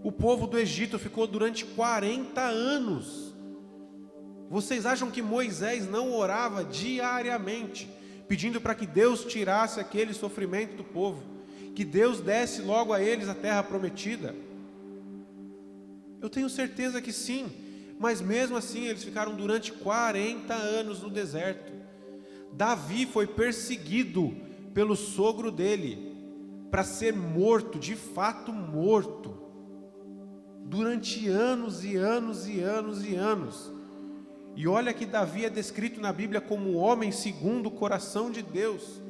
O povo do Egito ficou durante 40 anos. Vocês acham que Moisés não orava diariamente, pedindo para que Deus tirasse aquele sofrimento do povo, que Deus desse logo a eles a terra prometida? Eu tenho certeza que sim, mas mesmo assim eles ficaram durante 40 anos no deserto. Davi foi perseguido pelo sogro dele, para ser morto, de fato morto, durante anos e anos e anos e anos. E olha que Davi é descrito na Bíblia como um homem segundo o coração de Deus.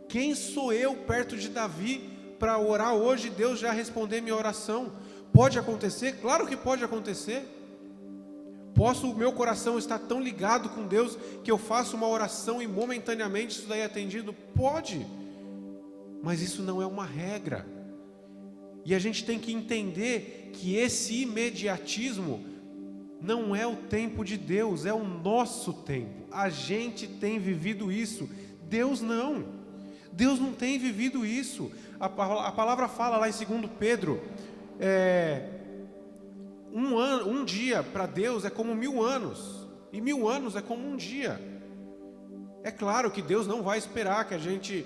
Quem sou eu perto de Davi para orar hoje e Deus já responder minha oração? Pode acontecer? Claro que pode acontecer. Posso o meu coração estar tão ligado com Deus que eu faço uma oração e momentaneamente isso daí é atendido? Pode, mas isso não é uma regra. E a gente tem que entender que esse imediatismo não é o tempo de Deus, é o nosso tempo. A gente tem vivido isso, Deus não. Deus não tem vivido isso. A palavra fala lá em 2 Pedro, um dia para Deus é como 1000 anos, e 1000 anos é como um dia. É claro que Deus não vai esperar que a gente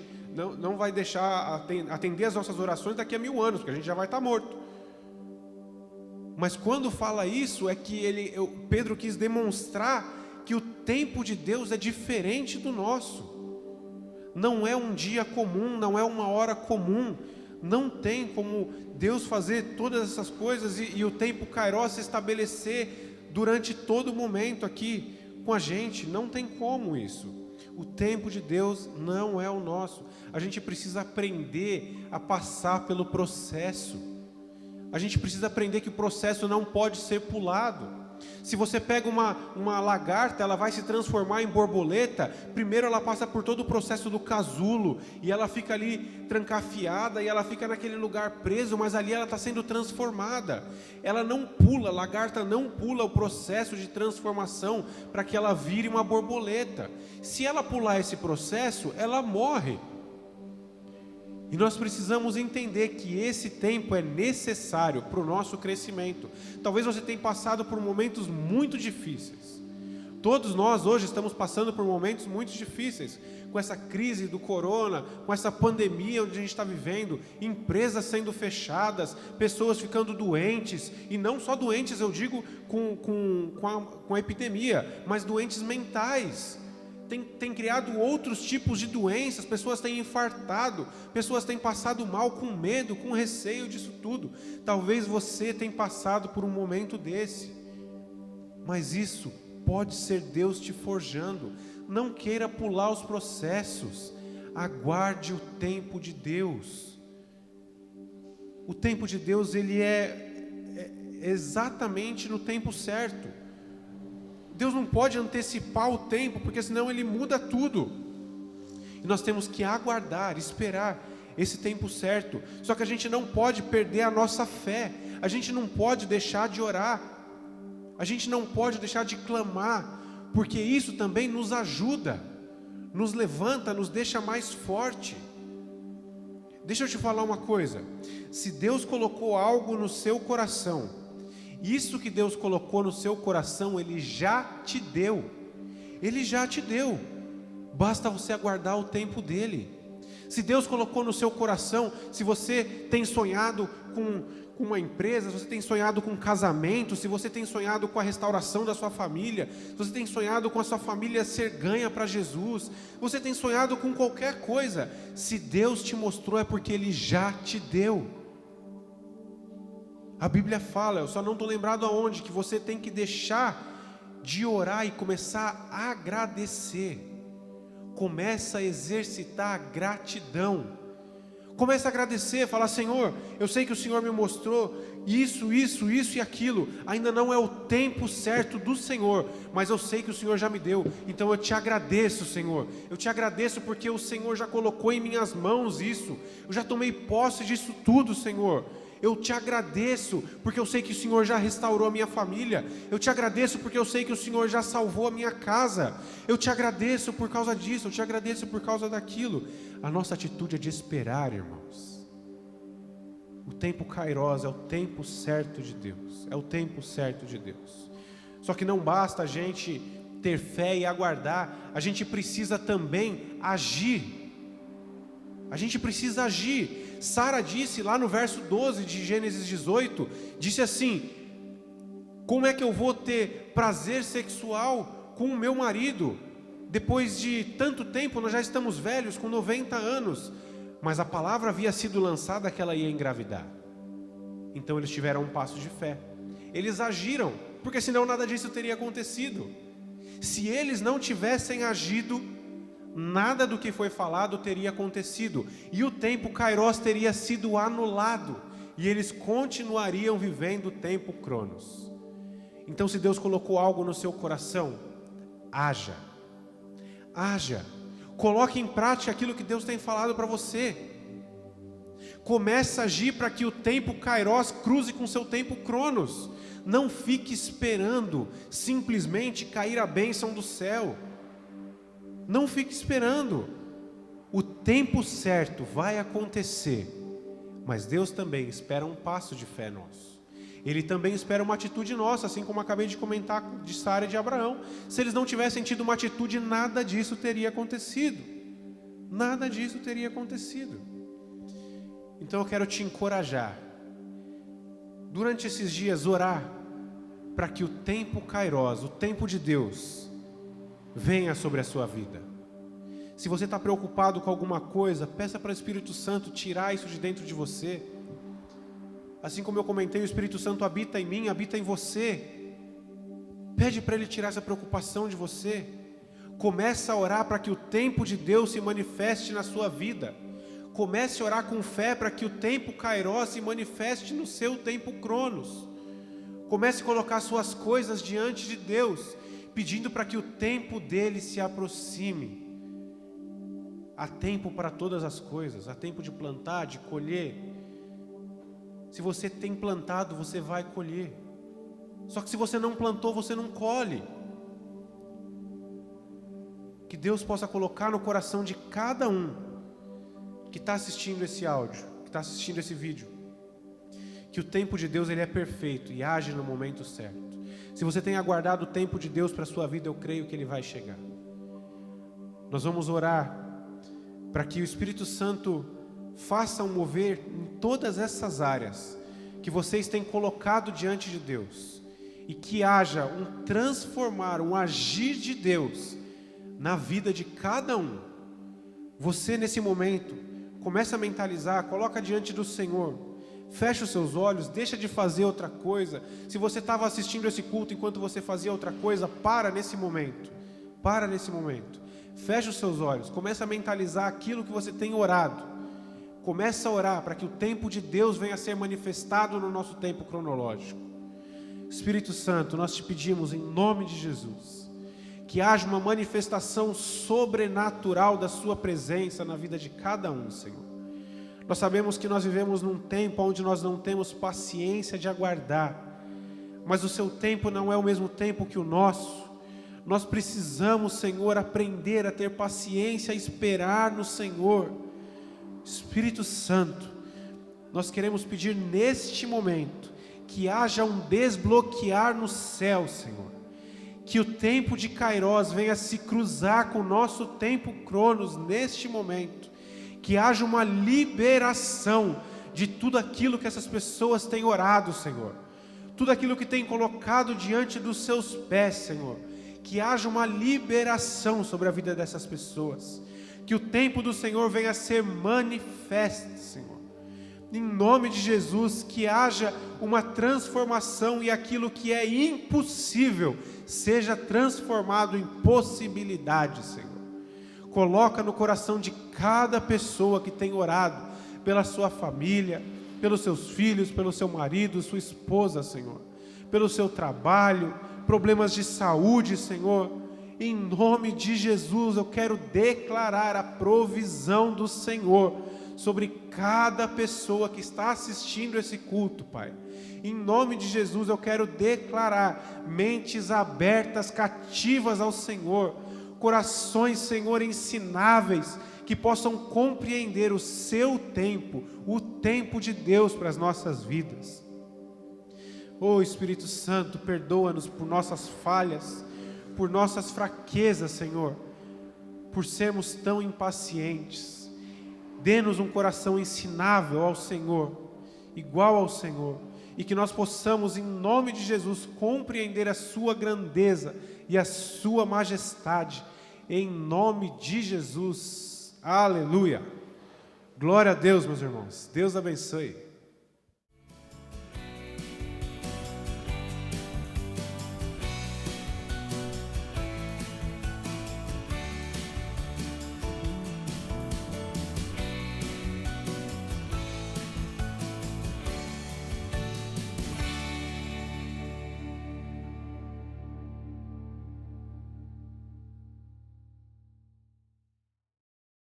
não vai deixar atender as nossas orações daqui a 1000 anos, porque a gente já vai estar morto. Mas quando fala isso, é que Pedro quis demonstrar que o tempo de Deus é diferente do nosso. Não é um dia comum, não é uma hora comum. Não tem como Deus fazer todas essas coisas e o tempo Kairos se estabelecer durante todo o momento aqui com a gente. Não tem como isso. O tempo de Deus não é o nosso. A gente precisa aprender a passar pelo processo. A gente precisa aprender que o processo não pode ser pulado. Se você pega uma lagarta, ela vai se transformar em borboleta. Primeiro ela passa por todo o processo do casulo, e ela fica ali trancafiada, e ela fica naquele lugar preso, mas ali ela está sendo transformada. Ela não pula, a lagarta não pula o processo de transformação para que ela vire uma borboleta. Se ela pular esse processo, ela morre. E nós precisamos entender que esse tempo é necessário para o nosso crescimento. Talvez você tenha passado por momentos muito difíceis. Todos nós hoje estamos passando por momentos muito difíceis, com essa crise do corona, com essa pandemia onde a gente está vivendo, empresas sendo fechadas, pessoas ficando doentes, e não só doentes, eu digo com a epidemia, mas doentes mentais. Tem criado outros tipos de doenças, pessoas têm infartado, pessoas têm passado mal com medo, com receio disso tudo. Talvez você tenha passado por um momento desse, mas isso pode ser Deus te forjando. Não queira pular os processos, aguarde o tempo de Deus. O tempo de Deus, ele é exatamente no tempo certo. Deus não pode antecipar o tempo, porque senão Ele muda tudo. E nós temos que aguardar, esperar esse tempo certo. Só que a gente não pode perder a nossa fé. A gente não pode deixar de orar. A gente não pode deixar de clamar, porque isso também nos ajuda, nos levanta, nos deixa mais forte. Deixa eu te falar uma coisa. Se Deus colocou algo no seu coração, isso que Deus colocou no seu coração, Ele já te deu. Ele já te deu. Basta você aguardar o tempo dEle. Se Deus colocou no seu coração, se você tem sonhado com uma empresa, se você tem sonhado com um casamento, se você tem sonhado com a restauração da sua família, se você tem sonhado com a sua família ser ganha para Jesus, você tem sonhado com qualquer coisa, se Deus te mostrou é porque Ele já te deu. A Bíblia fala, eu só não estou lembrado aonde, que você tem que deixar de orar e começar a agradecer. Começa a exercitar a gratidão. Começa a agradecer, falar: Senhor, eu sei que o Senhor me mostrou isso e aquilo. Ainda não é o tempo certo do Senhor, mas eu sei que o Senhor já me deu. Então eu te agradeço, Senhor. Eu te agradeço porque o Senhor já colocou em minhas mãos isso. Eu já tomei posse disso tudo, Senhor. Eu te agradeço porque eu sei que o Senhor já restaurou a minha família. Eu te agradeço porque eu sei que o Senhor já salvou a minha casa. Eu te agradeço por causa disso, eu te agradeço por causa daquilo. A nossa atitude é de esperar, irmãos. O tempo Kairos é o tempo certo de Deus. É o tempo certo de Deus. Só que não basta a gente ter fé e aguardar, a gente precisa também agir. A gente precisa agir. Sara disse lá no verso 12 de Gênesis 18, disse assim: como é que eu vou ter prazer sexual com o meu marido? Depois de tanto tempo, nós já estamos velhos, com 90 anos. Mas a palavra havia sido lançada que ela ia engravidar. Então eles tiveram um passo de fé. Eles agiram, porque senão nada disso teria acontecido. Se eles não tivessem agido, nada do que foi falado teria acontecido, e o tempo Kairos teria sido anulado, e eles continuariam vivendo o tempo Cronos. Então, se Deus colocou algo no seu coração, haja, coloque em prática aquilo que Deus tem falado para você. Comece a agir para que o tempo Kairos cruze com o seu tempo Cronos. Não fique esperando simplesmente cair a bênção do céu. Não fique esperando. O tempo certo vai acontecer. Mas Deus também espera um passo de fé nosso. Ele também espera uma atitude nossa, assim como acabei de comentar de Sara e de Abraão. Se eles não tivessem tido uma atitude, nada disso teria acontecido. Nada disso teria acontecido. Então eu quero te encorajar. Durante esses dias, orar para que o tempo Kairos, o tempo de Deus, venha sobre a sua vida. Se você está preocupado com alguma coisa, peça para o Espírito Santo tirar isso de dentro de você. Assim como eu comentei, o Espírito Santo habita em mim, habita em você. Pede para Ele tirar essa preocupação de você. Começa a orar para que o tempo de Deus se manifeste na sua vida. Comece a orar com fé para que o tempo Kairos se manifeste no seu tempo Cronos. Comece a colocar suas coisas diante de Deus, pedindo para que o tempo dele se aproxime. Há tempo para todas as coisas, há tempo de plantar, de colher. Se você tem plantado, você vai colher. Só que se você não plantou, você não colhe. Que Deus possa colocar no coração de cada um que está assistindo esse áudio, que está assistindo esse vídeo, que o tempo de Deus ele é perfeito e age no momento certo. Se você tem aguardado o tempo de Deus para a sua vida, eu creio que ele vai chegar. Nós vamos orar para que o Espírito Santo faça um mover em todas essas áreas que vocês têm colocado diante de Deus, e que haja um transformar, um agir de Deus na vida de cada um. Você nesse momento, começa a mentalizar, coloca diante do Senhor, fecha os seus olhos, deixa de fazer outra coisa. Se você estava assistindo esse culto enquanto você fazia outra coisa, para nesse momento, fecha os seus olhos, começa a mentalizar aquilo que você tem orado. Começa a orar para que o tempo de Deus venha a ser manifestado no nosso tempo cronológico. Espírito Santo, nós te pedimos em nome de Jesus, que haja uma manifestação sobrenatural da sua presença na vida de cada um, Senhor. Nós sabemos que nós vivemos num tempo onde nós não temos paciência de aguardar, mas o seu tempo não é o mesmo tempo que o nosso. Nós precisamos, Senhor, aprender a ter paciência, a esperar no Senhor. Espírito Santo, nós queremos pedir neste momento que haja um desbloquear no céu, Senhor. Que o tempo de Kairos venha se cruzar com o nosso tempo Cronos neste momento. Que haja uma liberação de tudo aquilo que essas pessoas têm orado, Senhor. Tudo aquilo que têm colocado diante dos seus pés, Senhor. Que haja uma liberação sobre a vida dessas pessoas. Que o tempo do Senhor venha a ser manifesto, Senhor. Em nome de Jesus, que haja uma transformação e aquilo que é impossível seja transformado em possibilidade, Senhor. Coloca no coração de cada pessoa que tem orado pela sua família, pelos seus filhos, pelo seu marido, sua esposa, Senhor, pelo seu trabalho, problemas de saúde, Senhor. Em nome de Jesus, eu quero declarar a provisão do Senhor sobre cada pessoa que está assistindo esse culto, Pai. Em nome de Jesus, eu quero declarar mentes abertas, cativas ao Senhor, corações, Senhor, ensináveis, que possam compreender o seu tempo, o tempo de Deus para as nossas vidas. Oh Espírito Santo, perdoa-nos por nossas falhas, por nossas fraquezas, Senhor, por sermos tão impacientes. Dê-nos um coração ensinável ao Senhor, igual ao Senhor, e que nós possamos, em nome de Jesus, compreender a sua grandeza e a sua majestade, em nome de Jesus. Aleluia! Glória a Deus, meus irmãos. Deus abençoe.